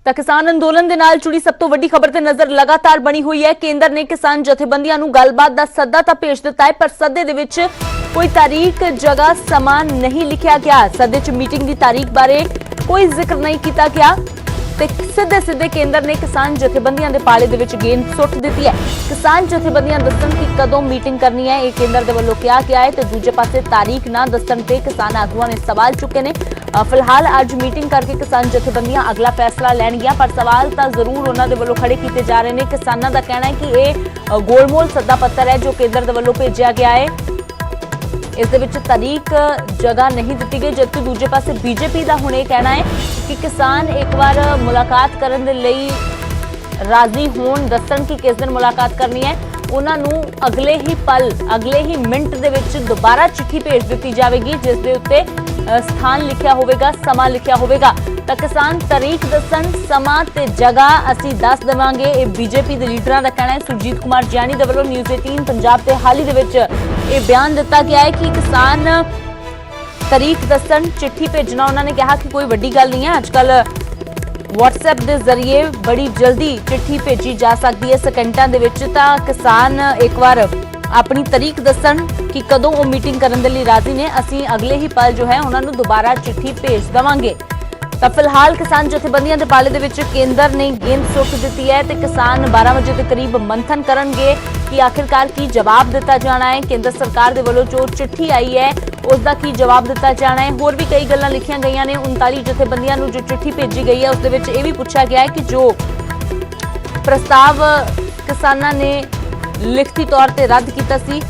ਤਾਂ ਕਿਸਾਨ ਅੰਦੋਲਨ ਦੇ ਨਾਲ ਜੁੜੀ ਸਭ ਤੋਂ ਵੱਡੀ ਖਬਰ ਤੇ ਨਜ਼ਰ ਲਗਾਤਾਰ ਬਣੀ ਹੋਈ ਹੈ। ਕੇਂਦਰ ਨੇ ਕਿਸਾਨ ਜਥੇਬੰਦੀਆਂ ਨੂੰ ਗੱਲਬਾਤ ਦਾ ਸੱਦਾ ਤਾਂ ਭੇਜ ਦਿੱਤਾ ਹੈ, ਪਰ ਸੱਦੇ ਦੇ ਵਿੱਚ ਕੋਈ ਤਾਰੀਖ ਜਗ੍ਹਾ ਸਮਾਂ ਨਹੀਂ ਲਿਖਿਆ ਗਿਆ। ਸੱਦੇ 'ਚ ਮੀਟਿੰਗ ਦੀ ਤਾਰੀਖ ਬਾਰੇ ਕੋਈ ਜ਼ਿਕਰ ਨਹੀਂ ਕੀਤਾ ਗਿਆ ਤੇ ਸਿੱਧੇ ਕੇਂਦਰ ਨੇ ਕਿਸਾਨ ਜਥੇਬੰਦੀਆਂ ਦੇ ਪਾਲੇ ਦੇ ਵਿੱਚ ਗੇਂਦ ਸੁੱਟ ਦਿੱਤੀ ਹੈ। ਕਿਸਾਨ ਜਥੇਬੰਦੀਆਂ ਦੱਸਣ ਕਿ ਕਦੋਂ ਮੀਟਿੰਗ ਕਰਨੀ ਹੈ, ਇਹ ਕੇਂਦਰ ਦੇ ਵੱਲੋਂ ਕਿਹਾ ਗਿਆ ਹੈ ਤੇ ਦੂਜੇ ਪਾਸੇ ਤਾਰੀਖ ਨਾ ਦੱਸਣ ਤੇ ਕਿਸਾਨ ਆਗੂਆਂ ਨੇ ਸਵਾਲ ਚੁੱਕੇ ਨੇ। ਫਿਲਹਾਲ ਅੱਜ ਮੀਟਿੰਗ ਕਰਕੇ ਕਿਸਾਨ ਜਥੇਬੰਦੀਆਂ ਅਗਲਾ ਫੈਸਲਾ ਲੈਣਗੀਆਂ, ਪਰ ਸਵਾਲ ਤਾਂ ਜ਼ਰੂਰ ਉਹਨਾਂ ਦੇ ਵੱਲੋਂ ਖੜੇ ਕੀਤੇ ਜਾ ਰਹੇ ਨੇ। ਕਿਸਾਨਾਂ ਦਾ ਕਹਿਣਾ ਹੈ ਕਿ ਇਹ ਗੋਲਮੋਲ ਸੱਦਾ ਪੱਤਰ ਹੈ ਜੋ ਕੇਂਦਰ ਦੇ ਵੱਲੋਂ ਭੇਜਿਆ ਗਿਆ ਹੈ। ਇਸ ਦੇ ਵਿੱਚ ਤਾਰੀਖ ਜਗ੍ਹਾ ਨਹੀਂ ਦਿੱਤੀ ਗਈ, ਜਦਕਿ ਦੂਜੇ ਪਾਸੇ ਬੀਜੇਪੀ ਦਾ ਹੁਣ ਇਹ ਕਹਿਣਾ ਹੈ ਕਿ ਕਿਸਾਨ ਇੱਕ ਵਾਰ ਮੁਲਾਕਾਤ ਕਰਨ ਦੇ ਲਈ ਰਾਜ਼ੀ ਹੋਣ, ਦੱਸਣ ਕਿ ਕਿਸ ਦਿਨ ਮੁਲਾਕਾਤ ਕਰਨੀ ਹੈ। ਉਹਨਾਂ ਨੂੰ ਅਗਲੇ ਹੀ ਪਲ, ਅਗਲੇ ਹੀ ਮਿੰਟ ਦੇ ਵਿੱਚ ਦੁਬਾਰਾ ਚਿੱਠੀ ਭੇਜ ਦਿੱਤੀ ਜਾਵੇਗੀ, ਜਿਸ ਦੇ ਉੱਤੇ ਸਥਾਨ ਲਿਖਿਆ ਹੋਵੇਗਾ, ਸਮਾਂ ਲਿਖਿਆ ਹੋਵੇਗਾ। ਤਾਂ ਕਿਸਾਨ ਤਾਰੀਖ ਦੱਸਣ, ਸਮਾਂ ਤੇ ਜਗ੍ਹਾ ਅਸੀਂ ਦੱਸ ਦੇਵਾਂਗੇ, ਇਹ ਬੀਜੇਪੀ ਦੇ ਲੀਡਰਾਂ ਦਾ ਕਹਿਣਾ ਹੈ। ਸੁਰਜੀਤ ਕੁਮਾਰ ਜਿਆਣੀ ਦੇ ਵੱਲੋਂ ਨਿਊਜ਼ 18 ਪੰਜਾਬ ਤੇ ਹਾਲ ਹੀ ਦੇ ਵਿੱਚ ਇਹ ਬਿਆਨ ਦਿੱਤਾ ਗਿਆ ਹੈ ਕਿ ਕਿਸਾਨ ਤਾਰੀਖ ਦੱਸਣ, ਚਿੱਠੀ ਭੇਜਣਾ ਉਹਨਾਂ ਨੇ ਕਿਹਾ ਕਿ ਕੋਈ ਵੱਡੀ ਗੱਲ ਨਹੀਂ ਹੈ। ਅੱਜ ਕੱਲ WhatsApp ਦੇ ਜ਼ਰੀਏ ਬੜੀ ਜਲਦੀ ਚਿੱਠੀ ਭੇਜੀ ਜਾ ਸਕਦੀ ਹੈ, ਸਕਿੰਟਾਂ ਦੇ ਵਿੱਚ। ਤਾਂ ਕਿਸਾਨ ਇੱਕ ਵਾਰ ਆਪਣੀ ਤਾਰੀਖ ਦੱਸਣ ਕਿ ਕਦੋਂ ਉਹ ਮੀਟਿੰਗ ਕਰਨ ਦੇ ਲਈ ਰਾਜ਼ੀ ਨੇ, ਅਸੀਂ ਅਗਲੇ ਹੀ ਪਲ ਜੋ ਹੈ ਉਹਨਾਂ ਨੂੰ ਦੁਬਾਰਾ ਚਿੱਠੀ ਭੇਜ ਦੇਵਾਂਗੇ। ਤਾਂ ਫਿਲਹਾਲ ਕਿਸਾਨ ਜਥੇਬੰਦੀਆਂ ਦੇ ਪਾਲੇ ਦੇ ਵਿੱਚ ਕੇਂਦਰ ਨੇ ਗੇਂਦ ਸੁੱਟ ਦਿੱਤੀ ਹੈ ਤੇ ਕਿਸਾਨ 12 ਵਜੇ ਦੇ ਕਰੀਬ ਮੰਥਨ ਕਰਨਗੇ ਕਿ ਆਖਿਰਕਾਰ ਕੀ ਜਵਾਬ ਦਿੱਤਾ ਜਾਣਾ ਹੈ। ਕੇਂਦਰ ਸਰਕਾਰ ਦੇ ਵੱਲੋਂ ਜੋ ਚਿੱਠੀ ਆਈ ਹੈ ਉਸ ਦਾ ਕੀ ਜਵਾਬ ਦਿੱਤਾ ਜਾਣਾ ਹੈ। ਹੋਰ ਵੀ ਕਈ ਗੱਲਾਂ ਲਿਖੀਆਂ ਗਈਆਂ ਨੇ। 39 ਜਥੇਬੰਦੀਆਂ ਨੂੰ ਜੋ ਚਿੱਠੀ ਭੇਜੀ ਗਈ ਹੈ ਉਸ ਦੇ ਵਿੱਚ ਇਹ ਵੀ ਪੁੱਛਿਆ ਗਿਆ ਹੈ ਕਿ ਜੋ ਪ੍ਰਸਤਾਵ ਕਿਸਾਨਾਂ ਨੇ ਲਿਖਤੀ ਤੌਰ ਤੇ ਰੱਦ ਕੀਤਾ ਸੀ,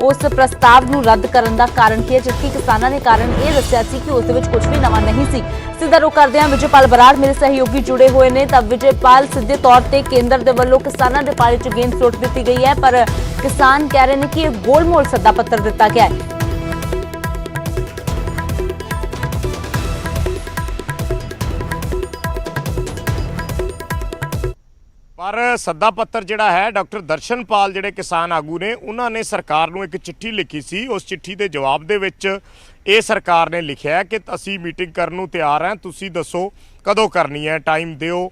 ਉਸ ਪ੍ਰਸਤਾਵ ਨੂੰ ਰੱਦ ਕਰਨ ਦਾ ਕਾਰਨ ਕੀ ਹੈ, ਜਦਕਿ ਕਿਸਾਨਾਂ ਨੇ ਕਾਰਨ ਇਹ ਦੱਸਿਆ ਸੀ ਕਿ ਉਸ ਦੇ ਵਿੱਚ ਕੁਝ ਵੀ ਨਵਾਂ ਨਹੀਂ ਸੀ। ਸਿੱਧਾ ਰੁਖ ਕਰਦੇ ਹਾਂ, ਵਿਜੇਪਾਲ ਬਰਾੜ ਮੇਰੇ ਸਹਿਯੋਗੀ ਜੁੜੇ ਹੋਏ ਨੇ। ਤਾਂ ਵਿਜੇਪਾਲ, ਸਿੱਧੇ ਤੌਰ ਤੇ ਕੇਂਦਰ ਦੇ ਵੱਲੋਂ ਕਿਸਾਨਾਂ ਦੇ ਪਾਲੇ 'ਚ ਗੇਂਦ ਸੁੱਟ ਦਿੱਤੀ ਗਈ ਹੈ, ਪਰ ਕਿਸਾਨ ਕਹਿ ਰਹੇ ਨੇ ਕਿ ਇਹ ਗੋਲਮੋਲ ਸੱਦਾ ਪੱਤਰ ਦਿੱਤਾ ਗਿਆ ਹੈ। पर सदा पत्र जिहड़ा है डॉक्टर दर्शनपाल जिहड़े किसान आगू ने उन्होंने सरकार नूं एक चिट्ठी लिखी सी। उस चिट्ठी के जवाब दे विच ये सरकार ने लिखिया है कि असीं मीटिंग करन नूं तैयार हैं, तुसीं दसो कदों करनी है, टाइम दिओ,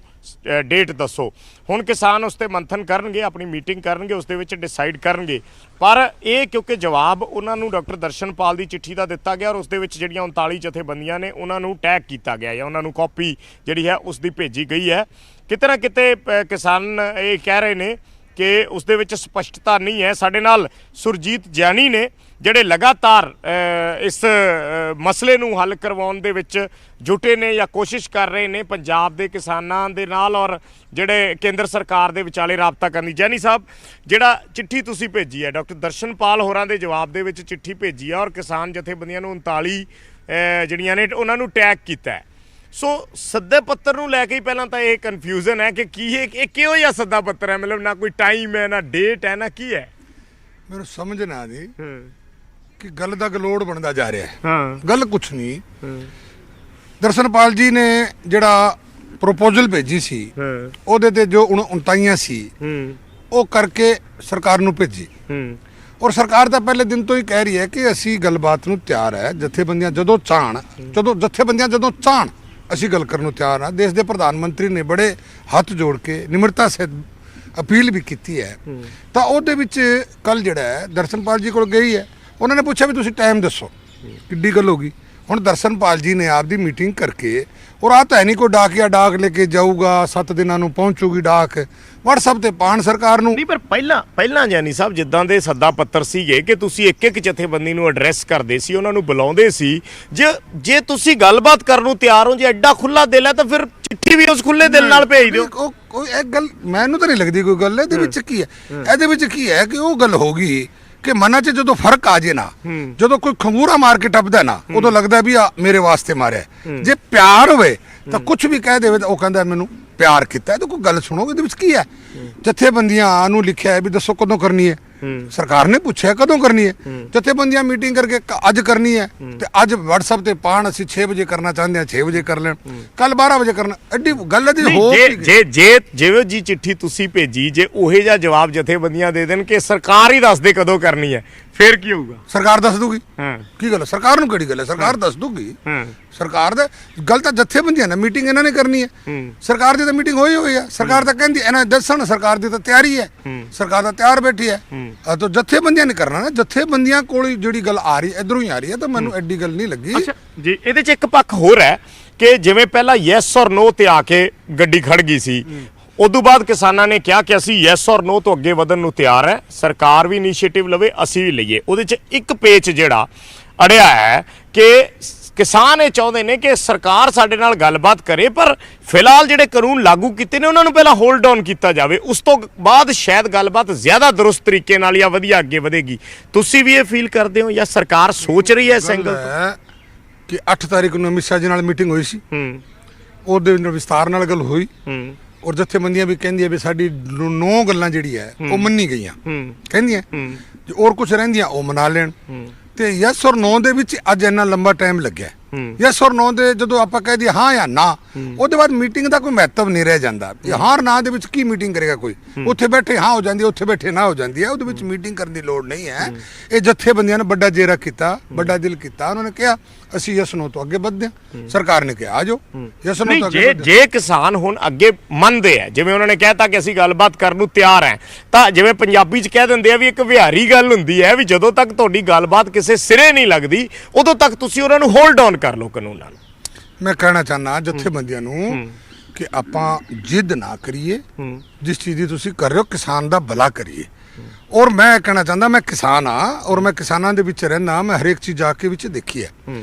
डेट दसो। हुण किसान उस ते मंथन करनगे, अपनी मीटिंग करनगे, उस दे विच डिसाइड करनगे। पर ये क्योंकि जवाब उन्होंने डॉक्टर दर्शनपाल की चिट्ठी का दिता गया और उस दे विच जिहड़ियां 39 जथेबंदियां ने उन्होंने टैग किया गया है, उन्होंने कॉपी जिहड़ी है उसकी भेजी गई है। किते ना किते किसान ये कह रहे हैं कि उस दे विच स्पष्टता नहीं है। साडे नाल सुरजीत जियानी ने जिहड़े लगातार इस मसले नूं हल करवाउण दे विच जुटे ने या कोशिश कर रहे हैं पंजाब दे किसानां दे नाल और जिहड़े केंद्र सरकार दे विचाले राबता करनी। जैनी साहब, जिहड़ा चिट्ठी तुसीं भेजी है डॉक्टर दर्शनपाल होरां दे जवाब दे विच चिट्ठी भेजी है और किसान जथेबंदियां नूं 39 जिहड़ियां ने उन्हां नूं टैग कीता है। सो सद्दे पत्तर नूं लैके ही पहलां तां इह कन्फ्यूजन है कि की ये किहो जिहा सद्दा पत्तर है, मतलब ना कोई टाइम है ना डेट है ना की है। मेरे समझ ना आती कि गल दा गलोड़ बनता जा रहा है। गल कुछ नहीं। दर्शनपाल जी ने जिहड़ा प्रपोजल भेजी सी ओहदे ते जो 39 सी वो करके सरकार नूं भेजी और सरकार तो पहले दिन तो ही कह रही है कि असी गलबात नूं तैयार है। जथेबंदियां जदों चाहण, जथेबंदियां जदों चाहण असी गल करन नूं तैयार हाँ। देश के प्रधानमंत्री ने बड़े हथ जोड़ के निमरता से अपील भी की है। तो ਉਹਦੇ ਵਿੱਚ कल ਜਿਹੜਾ है दर्शनपाल जी को गई है, उन्होंने पूछा भी तुसी टाइम दसो किड्डी गल होगी। हुण दर्शनपाल जी ने आपकी मीटिंग करके और आ तो है नहीं कोई डाकिया डाक लेके जाऊगा, 7 दिनों नूं पहुंचूगी डाक, WhatsApp ते पाण सरकार नूं नहीं। पर ਪਹਿਲਾਂ ਜਾਨੀ ਸਾਹਿਬ ਜਿੱਦਾਂ ਦੇ ਸੱਦਾ ਪੱਤਰ ਸੀਗੇ ਕਿ ਤੁਸੀਂ ਇੱਕ ਜਥੇਬੰਦੀ ਨੂੰ ਐਡਰੈਸ ਕਰਦੇ ਸੀ, ਉਹਨਾਂ ਨੂੰ ਬੁਲਾਉਂਦੇ ਸੀ। ਜੇ ਤੁਸੀਂ ਗੱਲਬਾਤ ਕਰਨ ਨੂੰ ਤਿਆਰ ਹੋ, ਜੇ ਐਡਾ ਖੁੱਲਾ ਦਿਲ ਹੈ ਤਾਂ ਫਿਰ ਚਿੱਠੀ ਵੀ ਉਸ ਖੁੱਲੇ ਦਿਲ ਨਾਲ ਭੇਜ ਦਿਓ। ਕੋਈ ਇੱਕ ਗੱਲ ਮੈਨੂੰ ਤਾਂ ਨਹੀਂ ਲੱਗਦੀ ਕੋਈ ਗੱਲ ਇਹਦੇ ਵਿੱਚ ਕੀ ਹੈ। ਇਹਦੇ ਵਿੱਚ ਕੀ ਹੈ ਕਿ ਉਹ ਗੱਲ ਹੋ ਗਈ कि मना च जो फर्क आ जाए ना, जो कोई खंगूरा मार के टपदा ना, उदों लगदा भी मेरे वास्ते मारे। जे प्यार होवे तो कुछ भी कह दे तो कहता मैनू प्यार किया है। तो कोई गल सुनो इहदे विच की है। जथेबंदियां नूं लिखिया है भी दसो कदों करनी है, सरकार ने पूछा कदों करनी है। जथेबंदियां मीटिंग करके अज करनी है तो अज WhatsApp ते पाण असीं 6 बजे करना चाहते हैं, 6 बजे कर लें, कल 12 बजे करना। एडी गल हो जिवें जी चिट्ठी तुसीं भेजी, जे उहे जिहा जवाब जथेबंदियां दे देण कि सरकार ही दस दे कदों करनी है, ਫੇਰ ਕੀ ਹੋਊਗਾ? ਸਰਕਾਰ ਦੱਸ ਦੂਗੀ। ਹਾਂ ਕੀ ਗੱਲ ਹੈ? ਸਰਕਾਰ ਨੂੰ ਕਿਹੜੀ ਗੱਲ ਹੈ? ਸਰਕਾਰ ਦੱਸ ਦੂਗੀ। ਹਾਂ ਸਰਕਾਰ ਦਾ ਗੱਲ ਤਾਂ ਜਥੇਬੰਦੀਆਂ ਨਾਲ ਮੀਟਿੰਗ ਇਹਨਾਂ ਨੇ ਕਰਨੀ ਹੈ। ਸਰਕਾਰ ਦੀ ਤਾਂ ਮੀਟਿੰਗ ਹੋਈ ਹੈ। ਸਰਕਾਰ ਤਾਂ ਕਹਿੰਦੀ ਇਹਨਾਂ ਦੱਸਣ, ਸਰਕਾਰ ਦੀ ਤਾਂ ਤਿਆਰੀ ਹੈ, ਸਰਕਾਰ ਤਾਂ ਤਿਆਰ ਬੈਠੀ ਹੈ। ਤਾਂ ਜਥੇਬੰਦੀਆਂ ਨੇ ਕਰਨਾ ਨਾ। ਜਥੇਬੰਦੀਆਂ ਕੋਲ ਜਿਹੜੀ ਗੱਲ ਆ ਰਹੀ ਇਧਰੋਂ ਹੀ ਆ ਰਹੀ ਹੈ, ਤਾਂ ਮੈਨੂੰ ਐਡੀ ਗੱਲ ਨਹੀਂ ਲੱਗੀ। ਅੱਛਾ ਜੀ, ਇਹਦੇ 'ਚ ਇੱਕ ਪੱਖ ਹੋਰ ਹੈ ਕਿ ਜਿਵੇਂ ਪਹਿਲਾਂ ਯੈਸ ਔਰ ਨੋ ਤੇ ਆ ਕੇ ਗੱਡੀ ਖੜ ਗਈ ਸੀ, ਉਦੋਂ ਬਾਅਦ ਕਿਸਾਨਾਂ ਨੇ ਕਿਹਾ ਕਿ ਅਸੀਂ ਯੈਸ ਔਰ ਨੋ ਤੋਂ ਅੱਗੇ ਵਧਣ ਨੂੰ ਤਿਆਰ ਹੈ, ਸਰਕਾਰ ਵੀ ਇਨੀਸ਼ੀਏਟਿਵ ਲਵੇ, ਅਸੀਂ ਵੀ ਲਈਏ। ਉਹਦੇ 'ਚ ਇੱਕ ਪੇਚ ਜਿਹੜਾ ਅੜਿਆ ਹੈ ਕਿ ਕਿਸਾਨ ਇਹ ਚਾਹੁੰਦੇ ਨੇ ਕਿ ਸਰਕਾਰ ਸਾਡੇ ਨਾਲ ਗੱਲਬਾਤ ਕਰੇ, ਪਰ ਫਿਲਹਾਲ ਜਿਹੜੇ ਕਾਨੂੰਨ ਲਾਗੂ ਕੀਤੇ ਨੇ ਉਹਨਾਂ ਨੂੰ ਪਹਿਲਾਂ ਹੋਲਡ ਡਾਊਨ ਕੀਤਾ ਜਾਵੇ, ਉਸ ਤੋਂ ਬਾਅਦ ਸ਼ਾਇਦ ਗੱਲਬਾਤ ਜ਼ਿਆਦਾ ਦਰੁਸਤ ਤਰੀਕੇ ਨਾਲ ਜਾਂ ਵਧੀਆ ਅੱਗੇ ਵਧੇਗੀ। ਤੁਸੀਂ ਵੀ ਇਹ ਫੀਲ ਕਰਦੇ ਹੋ ਜਾਂ ਸਰਕਾਰ ਸੋਚ ਰਹੀ ਹੈ ਇਸ ਐਂਗਲ ਤੋਂ? ਕਿ 8 ਤਾਰੀਖ ਨੂੰ ਅਮਿਤ ਸ਼ਾਹ ਜੀ ਨਾਲ ਮੀਟਿੰਗ ਹੋਈ ਸੀ, ਉਹਦੇ ਨਾਲ ਵਿਸਤਾਰ ਨਾਲ ਗੱਲ ਹੋਈ, ਔਰ ਜਥੇਬੰਦੀਆਂ ਵੀ ਕਹਿੰਦੀਆਂ ਵੀ ਸਾਡੀ 9 ਗੱਲਾਂ ਜਿਹੜੀ ਹੈ ਉਹ ਮੰਨੀ ਗਈਆਂ, ਕਹਿੰਦੀਆਂ ਔਰ ਕੁਝ ਰਹਿੰਦੀਆਂ ਉਹ ਮਨਾ ਲੈਣ। ਤੇ ਯੈਸ ਔਰ ਨੋ ਦੇ ਵਿੱਚ ਅੱਜ ਇੰਨਾ ਲੰਬਾ ਟਾਈਮ ਲੱਗਿਆ। ਯੈਸ ਔਰ ਨੋ ਦੇ ਜਦੋਂ ਆਪਾਂ ਕਹਿ ਦਈਏ ਹਾਂ ਜਾਂ ਨਾ, ਉਹਦੇ ਬਾਅਦ ਮੀਟਿੰਗ ਦਾ ਕੋਈ ਮਹੱਤਵ ਨਹੀਂ ਰਹਿ ਜਾਂਦਾ। ਹਾਂ ਨਾ ਦੇ ਵਿੱਚ ਕੀ ਮੀਟਿੰਗ ਕਰੇਗਾ ਕੋਈ? ਉੱਥੇ ਬੈਠੇ ਹਾਂ ਹੋ ਜਾਂਦੀ ਹੈ, ਉੱਥੇ ਬੈਠੇ ਨਾ ਹੋ ਜਾਂਦੀ ਹੈ, ਉਹਦੇ ਵਿੱਚ ਮੀਟਿੰਗ ਕਰਨ ਦੀ ਲੋੜ ਨਹੀਂ ਹੈ। ਇਹ ਜਥੇਬੰਦੀਆਂ ਨੇ ਵੱਡਾ ਜੇਰਾ ਕੀਤਾ, ਵੱਡਾ ਦਿਲ ਕੀਤਾ। ਉਹਨਾਂ ਨੇ ਕਿਹਾ ਅਸੀਂ ਯੈਸ ਨੋ ਤੋਂ ਅੱਗੇ ਵਧਦੇ ਹਾਂ। ਸਰਕਾਰ ਨੇ ਕਿਹਾ ਆ ਜਾਓ ਯੈਸ ਨੋ ਤੋਂ ਅੱਗੇ। ਜੇ ਕਿਸਾਨ ਹੁਣ ਅੱਗੇ ਮੰਨਦੇ ਆ, ਜਿਵੇਂ ਉਹਨਾਂ ਨੇ ਕਹਿਤਾ ਕਿ ਅਸੀਂ ਗੱਲਬਾਤ ਕਰਨ ਨੂੰ ਤਿਆਰ ਹੈ, ਤਾਂ ਜਿਵੇਂ ਪੰਜਾਬੀ 'ਚ ਕਹਿ ਦਿੰਦੇ ਆ ਵੀ ਇੱਕ ਵਿਹਾਰੀ ਗੱਲ ਹੁੰਦੀ ਹੈ ਵੀ ਜਦੋਂ ਤੱਕ ਤੁਹਾਡੀ ਗੱਲਬਾਤ ਕਿਸੇ ਸਿਰੇ ਨਹੀਂ ਲੱਗਦੀ, ਉਦੋਂ ਤੱਕ ਤੁਸੀਂ ਉਹਨਾਂ ਨੂੰ ਹੋਲਡ ਆਨ ਕਰ ਲਓ ਕਾਨੂੰਨਾਂ ਨੂੰ। ਮੈਂ ਕਹਿਣਾ ਚਾਹੁੰਦਾ ਜਥੇਬੰਦੀਆਂ ਨੂੰ ਕਿ ਆਪਾਂ ਜਿੱਦ ਨਾ ਕਰੀਏ, ਜਿਸ ਚੀਜ਼ ਦੀ ਤੁਸੀਂ ਕਰ ਰਹੇ ਹੋ ਕਿਸਾਨ ਦਾ ਭਲਾ ਕਰੀਏ। ਔਰ ਮੈਂ ਕਹਿਣਾ ਚਾਹੁੰਦਾ, ਮੈਂ ਕਿਸਾਨ ਆ ਔਰ ਮੈਂ ਕਿਸਾਨਾਂ ਦੇ ਵਿੱਚ ਰਹਿਣਾ, ਮੈਂ ਹਰੇਕ ਚੀਜ਼ ਜਾ ਕੇ ਵਿੱਚ ਦੇਖੀ ਹੈ।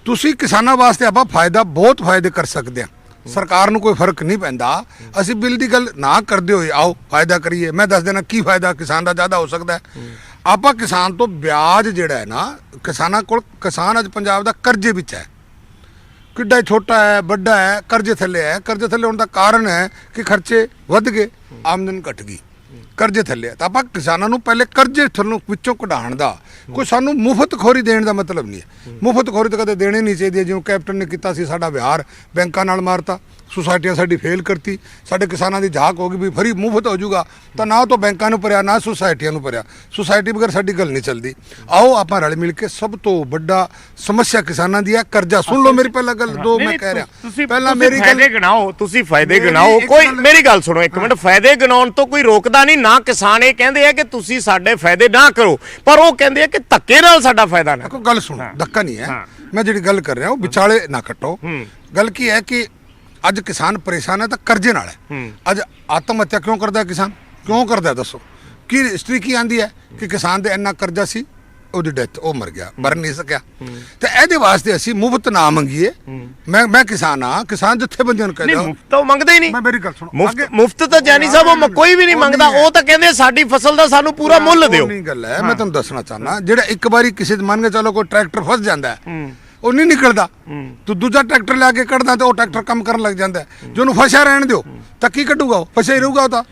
ਤੁਸੀਂ ਕਿਸਾਨਾਂ ਵਾਸਤੇ ਆਪਾਂ ਬਹੁਤ ਫਾਇਦੇ ਕਰ ਸਕਦੇ ਹਾਂ। ਸਰਕਾਰ ਨੂੰ ਕੋਈ ਫਰਕ ਨਹੀਂ ਪੈਂਦਾ। ਅਸੀਂ ਬਿੱਲ ਦੀ ਗੱਲ ਨਾ ਕਰਦੇ ਹੋਏ ਆਓ ਫਾਇਦਾ ਕਰੀਏ। ਮੈਂ ਦੱਸ ਦੇਣਾ ਕੀ ਫਾਇਦਾ ਕਿਸਾਨ ਦਾ ਜ਼ਿਆਦਾ ਹੋ ਸਕਦਾ ਹੈ। ਆਪਾਂ ਕਿਸਾਨ ਤੋਂ ਵਿਆਜ ਜਿਹੜਾ ਹੈ ਨਾ, ਕਿਸਾਨਾਂ ਕੋਲ, ਕਿਸਾਨ ਅੱਜ ਪੰਜਾਬ ਦਾ ਕਰਜ਼ੇ ਵਿੱਚ ਹੈ। ਕਿੱਡਾ ਛੋਟਾ ਹੈ, ਵੱਡਾ ਹੈ, ਕਰਜ਼ੇ ਥੱਲੇ ਹੈ। ਕਰਜ਼ੇ ਥੱਲੇ ਹੋਣ ਦਾ ਕਾਰਨ ਹੈ ਕਿ ਖਰਚੇ ਵੱਧ ਗਏ, ਆਮਦਨ ਘਟ ਗਈ, ਕਰਜ਼ੇ ਥੱਲੇ। ਤਾਂ ਆਪਾਂ ਕਿਸਾਨਾਂ ਨੂੰ ਪਹਿਲੇ ਕਰਜ਼ੇ ਥੱਲੋਂ ਵਿੱਚੋਂ ਕਢਾਉਣ ਦਾ, ਕੋਈ ਸਾਨੂੰ ਮੁਫਤ ਖੋਰੀ ਦੇਣ ਦਾ ਮਤਲਬ ਨਹੀਂ ਹੈ। ਮੁਫਤ ਖੋਰੀ ਤਾਂ ਕਦੇ ਦੇਣੀ ਨਹੀਂ ਚਾਹੀਦੀ। ਜਿਵੇਂ ਕੈਪਟਨ ਨੇ ਕੀਤਾ ਸੀ, ਸਾਡਾ ਵਿਹਾਰ ਬੈਂਕਾਂ ਨਾਲ ਮਾਰਤਾ, ਸੁਸਾਇਟੀਆਂ ਸਾਡੀ ਫੇਲ ਕਰਤੀ, ਸਾਡੇ ਕਿਸਾਨਾਂ ਦੀ ਝਾਕ ਹੋ ਗਈ ਵੀ ਫਰੀ ਮੁਫਤ ਹੋ ਜਾਊਗਾ, ਤਾਂ ਨਾ ਤਾਂ ਬੈਂਕਾਂ ਨੂੰ ਭਰਿਆ ਨਾ ਸੁਸਾਇਟੀਆਂ ਨੂੰ ਭਰਿਆ। ਸੁਸਾਇਟੀ ਬਗੈਰ ਸਾਡੀ ਗੱਲ ਨਹੀਂ ਚੱਲਦੀ। ਆਓ ਆਪਾਂ ਰਲ ਮਿਲ ਕੇ, ਸਭ ਤੋਂ ਵੱਡਾ ਸਮੱਸਿਆ ਕਿਸਾਨਾਂ ਦੀ ਹੈ ਕਰਜ਼ਾ। ਸੁਣ ਲਓ ਮੇਰੀ ਪਹਿਲਾਂ ਗੱਲ, ਦੋ ਮੈਂ ਕਹਿ ਰਿਹਾ, ਪਹਿਲਾਂ ਮੇਰੀ ਗੱਲ ਗਿਣਾਓ, ਤੁਸੀਂ ਫਾਇਦੇ ਗਿਣਾਓ। ਕੋਈ ਮੇਰੀ ਗੱਲ ਸੁਣੋ ਇੱਕ ਮਿੰਟ, ਫਾਇਦੇ ਗਿਣਾਉਣ ਤੋਂ ਕੋਈ ਰੋਕਦਾ ਨਹੀਂ ਨਾ। ਕਿਸਾਨ ਇਹ ਕਹਿੰਦੇ ਆ ਕਿ ਤੁਸੀਂ ਸਾਡੇ ਫਾਇਦੇ ਨਾ ਕਰੋ, ਪਰ ਉਹ ਕਹਿੰਦੇ ਆ ਕਿ ਧੱਕੇ ਨਾਲ ਸਾਡਾ ਫਾਇਦਾ ਨਾ। ਕੋਈ ਗੱਲ ਸੁਣੋ, ਧੱਕਾ ਨਹੀਂ ਹੈ। ਮੈਂ ਜਿਹੜੀ ਗੱਲ ਕਰ ਰਿਹਾ ਉਹ ਵਿਚਾਲੇ ਨਾ ਕੱਟੋ। ਗੱਲ ਕੀ ਹੈ ਕਿ ਅੱਜ ਕਿਸਾਨ ਪਰੇਸ਼ਾਨ ਹੈ ਤਾਂ ਕਰਜ਼ੇ ਨਾਲ ਹੈ। ਅੱਜ ਆਤਮ ਹੱਤਿਆ ਕਿਉਂ ਕਰਦਾ ਕਿਸਾਨ? ਕਿਉਂ ਕਰਦਾ ਦੱਸੋ? ਕੀ ਹਿਸਟਰੀ ਕੀ ਆਂਦੀ ਹੈ ਕਿ ਕਿਸਾਨ ਦੇ ਇੰਨਾ ਕਰਜ਼ਾ ਸੀ, ਉਹਦੀ ਡੈਥ, ਉਹ ਮਰ ਗਿਆ, ਮਰ ਨਹੀਂ ਸਕਿਆ। ਤੇ ਇਹਦੇ ਵਾਸਤੇ ਅਸੀਂ ਮੁਫਤ ਨਾ ਮੰਗੀਏ। ਮੈਂ ਕਿਸਾਨ ਆ, ਕਿਸਾਨ ਜਥੇਬੰਦੀਆਂ ਨੂੰ ਕਹਿੰਦਾ ਮੁਫਤ ਤਾਂ ਮੰਗਦੇ ਹੀ ਨਹੀਂ। ਮੈਂ ਮੇਰੀ ਗੱਲ ਸੁਣੋ, ਮੁਫਤ ਤਾਂ ਜਾਨੀ ਸਾਹਿਬ ਉਹ ਕੋਈ ਵੀ ਨਹੀਂ ਮੰਗਦਾ। ਉਹ ਤਾਂ ਕਹਿੰਦੇ ਸਾਡੀ ਫਸਲ ਦਾ ਸਾਨੂੰ ਪੂਰਾ ਮੁੱਲ ਦਿਓ। ਨਹੀਂ ਗੱਲ ਹੈ, ਮੈਂ ਤੁਹਾਨੂੰ ਦੱਸਣਾ ਚਾਹਨਾ, ਜਿਹੜਾ ਇੱਕ ਵਾਰੀ ਕਿਸੇ ਦੇ ਮੰਨ ਕੇ ਚਲੋ ਕੋਈ ਟਰੈਕਟਰ ਫਸ ਜਾਂਦਾ ਹੈ, ਉਹ ਨਹੀਂ ਨਿਕਲਦਾ, ਤੂੰ ਦੂਜਾ ਟਰੈਕਟਰ ਲਿਆ ਕੇ ਕੱਢਦਾ ਤੇ ਉਹ ਟਰੈਕਟਰ ਕੰਮ ਕਰਨ ਲੱਗ ਜਾਂਦਾ। ਜੇ ਉਹਨੂੰ ਫਸਿਆ ਰਹਿਣ ਦਿਓ ਤਾਂ ਕੀ ਕੱਢੂਗਾ? ਉਹ ਫਸਿਆ ਹੀ ਰਹੂਗਾ। ਉਹ ਤਾਂ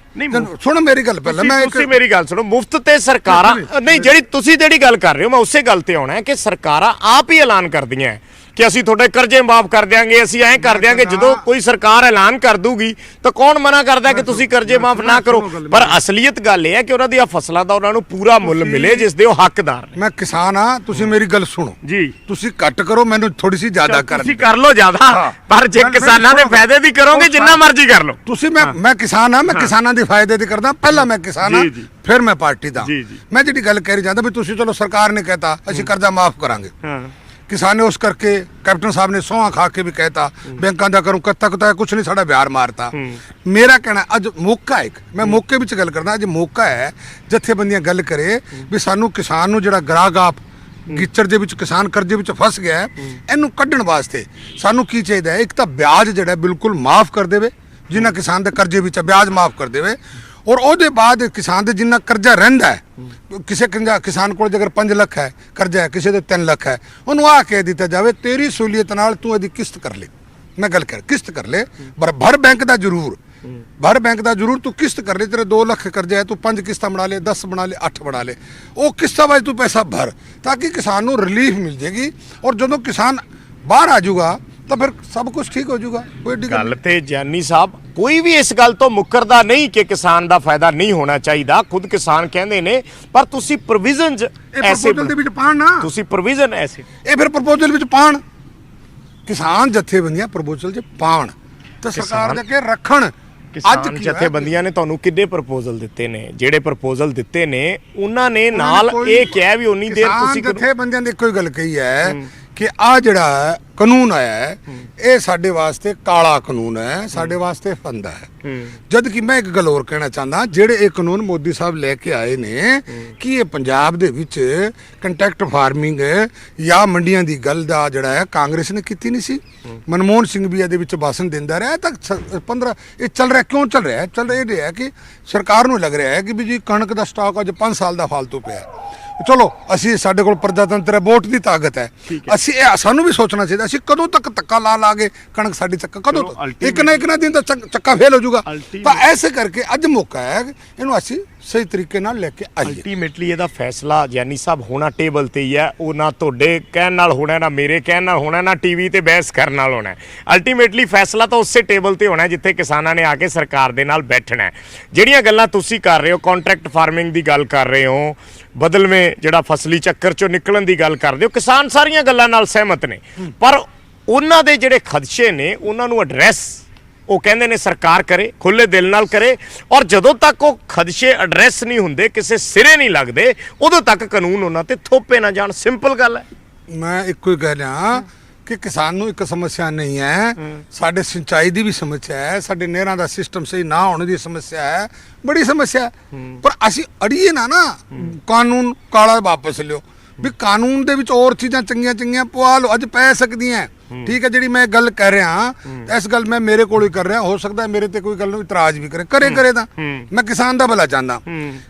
ਸੁਣ ਮੇਰੀ ਗੱਲ ਪਹਿਲਾਂ, ਤੁਸੀਂ ਮੇਰੀ ਗੱਲ ਸੁਣੋ। ਮੁਫਤ ਤੇ ਸਰਕਾਰਾਂ ਨਹੀਂ, ਜਿਹੜੀ ਤੁਸੀਂ ਜਿਹੜੀ ਗੱਲ ਕਰ ਰਹੇ ਹੋ, ਮੈਂ ਉਸੇ ਗੱਲ ਤੇ ਆਉਣਾ ਹੈ ਕਿ ਸਰਕਾਰਾਂ ਆਪ ਹੀ ਐਲਾਨ ਕਰਦੀਆਂ ਕਿ ਅਸੀਂ ਤੁਹਾਡੇ ਕਰਜ਼ੇ ਮਾਫ ਕਰ ਦਿਆਂਗੇ, ਅਸੀਂ ਐਂ ਕਰ ਦਿਆਂਗੇ। ਜਦੋਂ ਕੋਈ ਸਰਕਾਰ ਐਲਾਨ ਕਰ ਦੂਗੀ ਤਾਂ ਕੌਣ ਮਨਾ ਕਰਦਾ ਕਿ ਤੁਸੀਂ ਕਰਜ਼ੇ ਮਾਫ ਨਾ ਕਰੋ? ਪਰ ਅਸਲੀਅਤ ਗੱਲ ਇਹ ਹੈ ਕਿ ਉਹਨਾਂ ਦੀਆਂ ਫਸਲਾਂ ਦਾ ਉਹਨਾਂ ਨੂੰ ਪੂਰਾ ਮੁੱਲ ਮਿਲੇ ਜਿਸ ਦੇ ਉਹ ਹੱਕਦਾਰ ਨੇ। ਮੈਂ ਕਿਸਾਨ ਆ, ਤੁਸੀਂ ਮੇਰੀ ਗੱਲ ਸੁਣੋ ਜੀ। ਤੁਸੀਂ ਘੱਟ ਕਰੋ, ਮੈਨੂੰ ਥੋੜੀ ਸੀ ਜ਼ਿਆਦਾ ਕਰ। ਤੁਸੀਂ ਕਰ ਲਓ ਜ਼ਿਆਦਾ, ਪਰ ਜੇ ਕਿਸਾਨਾਂ ਦੇ ਫਾਇਦੇ ਦੀ ਕਰੋਗੇ ਜਿੰਨਾ ਮਰਜ਼ੀ ਕਰ ਲਓ। ਤੁਸੀਂ ਮੈਂ ਕਿਸਾਨ ਆ, ਮੈਂ ਕਿਸਾਨਾਂ ਦੇ ਫਾਇਦੇ ਦੀ ਕਰਦਾ। ਪਹਿਲਾਂ ਮੈਂ ਕਿਸਾਨ ਆ, ਫਿਰ ਮੈਂ ਪਾਰਟੀ ਦਾ। ਮੈਂ ਜਿਹੜੀ ਗੱਲ ਕਹਿ ਜਾਂਦਾ ਵੀ ਤੁਸੀਂ ਚਲੋ ਸਰਕਾਰ ਨੇ ਕਹਿਤਾ ਅਸੀਂ ਕਰਜ਼ਾ ਮਾਫ ਕਰਾਂਗੇ, ਕਿਸਾਨ ਨੇ ਉਸ ਕਰਕੇ ਕੈਪਟਨ ਸਾਹਿਬ ਨੇ ਸਹੁੰ ਖਾ ਕੇ ਵੀ ਕਹਿਤਾ ਬੈਂਕਾਂ ਦਾ ਕਰੂੰ ਕੱਤਾ ਕੁਛ ਨਹੀਂ, ਸਾਡਾ ਵਿਹਾਰ ਮਾਰਤਾ। ਮੇਰਾ ਕਹਿਣਾ ਅੱਜ ਮੌਕਾ ਇੱਕ, ਮੈਂ ਮੌਕੇ ਵਿੱਚ ਗੱਲ ਕਰਦਾ, ਅੱਜ ਮੌਕਾ ਹੈ ਜਥੇਬੰਦੀਆਂ ਗੱਲ ਕਰੇ ਵੀ ਸਾਨੂੰ ਕਿਸਾਨ ਨੂੰ ਜਿਹੜਾ ਗਰਾਗ ਆਪ ਗਿੱਚੜ ਦੇ ਵਿੱਚ ਕਿਸਾਨ ਕਰਜ਼ੇ ਵਿੱਚ ਫਸ ਗਿਆ ਹੈ, ਇਹਨੂੰ ਕੱਢਣ ਵਾਸਤੇ ਸਾਨੂੰ ਕੀ ਚਾਹੀਦਾ ਹੈ? ਇੱਕ ਤਾਂ ਵਿਆਜ ਜਿਹੜਾ ਬਿਲਕੁਲ ਮਾਫ ਕਰ ਦੇਵੇ, ਜਿਨ੍ਹਾਂ ਕਿਸਾਨ ਦੇ ਕਰਜ਼ੇ ਵਿੱਚ ਵਿਆਜ ਮਾਫ ਕਰ ਦੇਵੇ। ਔਰ ਉਹਦੇ ਬਾਅਦ ਕਿਸਾਨ ਦੇ ਜਿੰਨਾ ਕਰਜ਼ਾ ਰਹਿੰਦਾ ਹੈ, ਕਿਸੇ ਕਿਸਾਨ ਕੋਲ ਜੇਕਰ 5 ਲੱਖ ਹੈ ਕਰਜ਼ਾ ਹੈ, ਕਿਸੇ ਦੇ 3 ਲੱਖ ਹੈ, ਉਹਨੂੰ ਆਹ ਕਹਿ ਦਿੱਤਾ ਜਾਵੇ ਤੇਰੀ ਸਹੂਲੀਅਤ ਨਾਲ ਤੂੰ ਇਹਦੀ ਕਿਸ਼ਤ ਕਰ ਲੈ। ਮੈਂ ਗੱਲ ਕਰ ਕਿਸ਼ਤ ਕਰ ਲੈ, ਪਰ ਭਰ ਬੈਂਕ ਦਾ ਜ਼ਰੂਰ, ਭਰ ਬੈਂਕ ਦਾ ਜ਼ਰੂਰ ਤੂੰ ਕਿਸ਼ਤ ਕਰ ਲੈ। ਤੇਰੇ 2 ਲੱਖ ਕਰਜ਼ਾ ਹੈ, ਤੂੰ 5 ਕਿਸ਼ਤਾਂ ਬਣਾ ਲੈ, 10 ਬਣਾ ਲੈ, 8 ਬਣਾ ਲੈ। ਉਹ ਕਿਸ਼ਤਾਂ ਵਾਜ ਤੂੰ ਪੈਸਾ ਭਰ ਤਾਂ ਕਿ ਕਿਸਾਨ ਨੂੰ ਰਿਲੀਫ ਮਿਲ ਜਾਏਗੀ। ਔਰ ਜਦੋਂ ਕਿਸਾਨ ਬਾਹਰ ਆ ਜਾਊਗਾ ਤਾਂ ਫਿਰ ਸਭ ਕੁਝ ਠੀਕ ਹੋ ਜਾਊਗਾ। ਕੋਈ ਏਡੀ ਗੱਲ ਗੱਲ ਤੇ ਜਾਨੀ ਸਾਹਿਬ ਕੋਈ ਵੀ ਇਸ ਗੱਲ ਤੋਂ ਮੁੱਕਰਦਾ ਨਹੀਂ ਕਿ ਕਿਸਾਨ ਦਾ ਫਾਇਦਾ ਨਹੀਂ ਹੋਣਾ ਚਾਹੀਦਾ, ਖੁਦ ਕਿਸਾਨ ਕਹਿੰਦੇ ਨੇ, ਪਰ ਤੁਸੀਂ ਪ੍ਰੋਵੀਜ਼ਨਸ ਇਹ ਐਸੇ ਪ੍ਰਪੋਜ਼ਲ ਦੇ ਵਿੱਚ ਪਾਣ ਨਾ, ਤੁਸੀਂ ਪ੍ਰੋਵੀਜ਼ਨ ਐਸੇ ਇਹ ਫਿਰ ਪ੍ਰਪੋਜ਼ਲ ਵਿੱਚ ਪਾਣ, ਕਿਸਾਨ ਜਥੇਬੰਦੀਆਂ ਪ੍ਰਪੋਜ਼ਲ 'ਚ ਪਾਣ ਤਾਂ ਸਰਕਾਰ ਦੇ ਅੱਗੇ ਰੱਖਣ। ਕਿਸਾਨ ਕੀ ਹੋਇਆ? ਜਥੇਬੰਦੀਆਂ ਨੇ ਤੁਹਾਨੂੰ ਕਿੰਨੇ ਪ੍ਰਪੋਜ਼ਲ ਦਿੱਤੇ ਨੇ? ਜਿਹੜੇ ਪ੍ਰਪੋਜ਼ਲ ਦਿੱਤੇ ਨੇ ਉਹਨਾਂ ਨੇ ਉਹਨਾਂ ਨਾਲ ਕੋਈ ਇਹ ਕਿਹਾ ਵੀ ਉਨੀ ਦੇਰ ਤੁਸੀਂ ਕਿਸਾਨ ਜਥੇਬੰਦੀਆਂ ਦੀ ਕੋਈ ਗੱਲ ਕਹੀ ਹੈ ਕਿ ਆ ਜਿਹੜਾ ਕਾਨੂੰਨ ਆਇਆ ਹੈ ਇਹ ਸਾਡੇ ਵਾਸਤੇ ਕਾਲਾ ਕਾਨੂੰਨ ਹੈ, ਸਾਡੇ ਵਾਸਤੇ ਫੰਦਾ ਹੈ। ਜਦ ਕਿ ਮੈਂ ਇੱਕ ਗੱਲ ਹੋਰ ਕਹਿਣਾ ਚਾਹੁੰਦਾ, ਜਿਹੜੇ ਇਹ ਕਾਨੂੰਨ ਮੋਦੀ ਸਾਹਿਬ ਲੈ ਕੇ ਆਏ ਨੇ ਕਿ ਇਹ ਪੰਜਾਬ ਦੇ ਵਿੱਚ ਕੰਟੈਕਟ ਫਾਰਮਿੰਗ ਜਾਂ ਮੰਡੀਆਂ ਦੀ ਗੱਲ ਦਾ ਜਿਹੜਾ ਹੈ ਕਾਂਗਰਸ ਨੇ ਕੀਤੀ ਨਹੀਂ ਸੀ। ਮਨਮੋਹਨ ਸਿੰਘ ਵੀ ਇਹਦੇ ਵਿੱਚ ਭਾਸ਼ਣ ਦਿੰਦਾ ਰਿਹਾ ਤਾਂ 15 ਇਹ ਚੱਲ ਰਿਹਾ। ਕਿਉਂ ਚੱਲ ਰਿਹਾ? ਚੱਲ ਇਹ ਰਿਹਾ ਕਿ ਸਰਕਾਰ ਨੂੰ ਲੱਗ ਰਿਹਾ ਹੈ ਕਿ ਵੀ ਜੀ ਕਣਕ ਦਾ ਸਟਾਕ ਅੱਜ 5 ਸਾਲ ਦਾ ਫਾਲਤੂ ਪਿਆ। ਚਲੋ ਅਸੀਂ ਸਾਡੇ ਕੋਲ ਪ੍ਰਜਾਤੰਤਰ ਹੈ, ਵੋਟ ਦੀ ਤਾਕਤ ਹੈ, ਅਸੀਂ ਸਾਨੂੰ ਵੀ ਸੋਚਣਾ ਚਾਹੀਦਾ ਅਸੀਂ ਕਦੋਂ ਤੱਕ ਧੱਕਾ ਲਾ ਕੇ ਕਣਕ ਸਾਡੀ ਚੱਕਾ ਕਦੋਂ ਇੱਕ ਨਾ ਦਿਨ ਤਾਂ ਚੱਕਾ ਫੇਲ ਹੋ ਜਾਊਗਾ। ਤਾਂ ਐਸੇ ਕਰਕੇ ਅੱਜ ਮੌਕਾ ਹੈ ਇਹਨੂੰ ਅਸੀਂ ਸਹੀ ਤਰੀਕੇ ਨਾਲ ਲੈ ਕੇ ਆਈਏ। ਅਲਟੀਮੇਟਲੀ ਇਹਦਾ ਫੈਸਲਾ ਜਾਨੀ ਸਾਹਿਬ ਹੋਣਾ ਟੇਬਲ ਤੇ ਹੀ ਹੈ। ਉਹ ਨਾ ਤੁਹਾਡੇ ਕਹਿਣ ਨਾਲ ਹੋਣਾ, ਨਾ ਮੇਰੇ ਕਹਿਣ ਨਾਲ ਹੋਣਾ, ਨਾ ਟੀਵੀ ਤੇ ਬਹਿਸ ਕਰਨ ਨਾਲ ਹੋਣਾ। ਅਲਟੀਮੇਟਲੀ ਫੈਸਲਾ ਤਾਂ ਉਸੇ ਟੇਬਲ ਤੇ ਹੋਣਾ ਜਿੱਥੇ ਕਿਸਾਨਾਂ ਨੇ ਆ ਕੇ ਸਰਕਾਰ ਦੇ ਨਾਲ ਬੈਠਣਾ ਹੈ। ਜਿਹੜੀਆਂ ਗੱਲਾਂ ਤੁਸੀਂ ਕਰ ਰਹੇ ਹੋ, ਕੰਟਰੈਕਟ ਫਾਰਮਿੰਗ ਦੀ ਗੱਲ ਕਰ ਰਹੇ ਹੋ, ਬਦਲਵੇਂ ਜਿਹੜਾ ਫਸਲੀ ਚੱਕਰ ਚੋਂ ਨਿਕਲਣ ਦੀ ਗੱਲ ਕਰਦੇ ਹੋ, ਕਿਸਾਨ ਸਾਰੀਆਂ ਗੱਲਾਂ ਨਾਲ ਸਹਿਮਤ ਨੇ, ਪਰ ਉਹਨਾਂ ਦੇ ਜਿਹੜੇ ਖਦਸ਼ੇ ਨੇ ਉਹਨਾਂ ਨੂੰ ਐਡਰੈਸ ਉਹ ਕਹਿੰਦੇ ਨੇ ਸਰਕਾਰ ਕਰੇ, ਖੁੱਲੇ ਦਿਲ ਨਾਲ ਕਰੇ, ਔਰ ਜਦੋਂ ਤੱਕ ਉਹ ਖਦਸ਼ੇ ਐਡਰੈਸ ਨਹੀਂ ਹੁੰਦੇ, ਕਿਸੇ ਸਿਰੇ ਨਹੀਂ ਲੱਗਦੇ, ਉਦੋਂ ਤੱਕ ਕਾਨੂੰਨ ਉਹਨਾਂ ਤੇ ਥੋਪੇ ਨਾ ਜਾਣ। ਸਿੰਪਲ ਗੱਲ ਹੈ। ਮੈਂ ਇੱਕੋ ਹੀ ਕਹਿ ਰਿਹਾ ਕਿ ਕਿਸਾਨ ਨੂੰ ਇੱਕ ਸਮੱਸਿਆ ਨਹੀਂ ਹੈ, ਸਾਡੇ ਸਿੰਚਾਈ ਦੀ ਵੀ ਸਮੱਸਿਆ ਹੈ, ਸਾਡੇ ਨਹਿਰਾਂ ਦਾ ਸਿਸਟਮ ਸਹੀ ਨਾ ਹੋਣ ਦੀ ਸਮੱਸਿਆ ਹੈ, ਬੜੀ ਸਮੱਸਿਆ ਹੈ। ਪਰ ਅਸੀਂ ਅੜੀਏ ਨਾ ਕਾਨੂੰਨ ਕਾਲਾ ਵਾਪਸ ਲਿਓ ਵੀ ਕਾਨੂੰਨ ਦੇ ਵਿੱਚ ਹੋਰ ਚੀਜ਼ਾਂ ਚੰਗੀਆਂ ਪਵਾ ਲਓ, ਅੱਜ ਪੈ ਸਕਦੀਆਂ। ਠੀਕ ਹੈ, ਜਿਹੜੀ ਮੈਂ ਗੱਲ ਕਰ ਰਿਹਾ ਇਸ ਗੱਲ ਮੈਂ ਮੇਰੇ ਕੋਲ ਹੀ ਕਰ ਰਿਹਾ, ਹੋ ਸਕਦਾ ਮੇਰੇ ਤੇ ਕੋਈ ਗੱਲ ਨੂੰ ਇਤਰਾਜ਼ ਵੀ ਕਰੇ ਤਾਂ ਮੈਂ ਕਿਸਾਨ ਦਾ ਭਲਾ ਚਾਹੁੰਦਾ।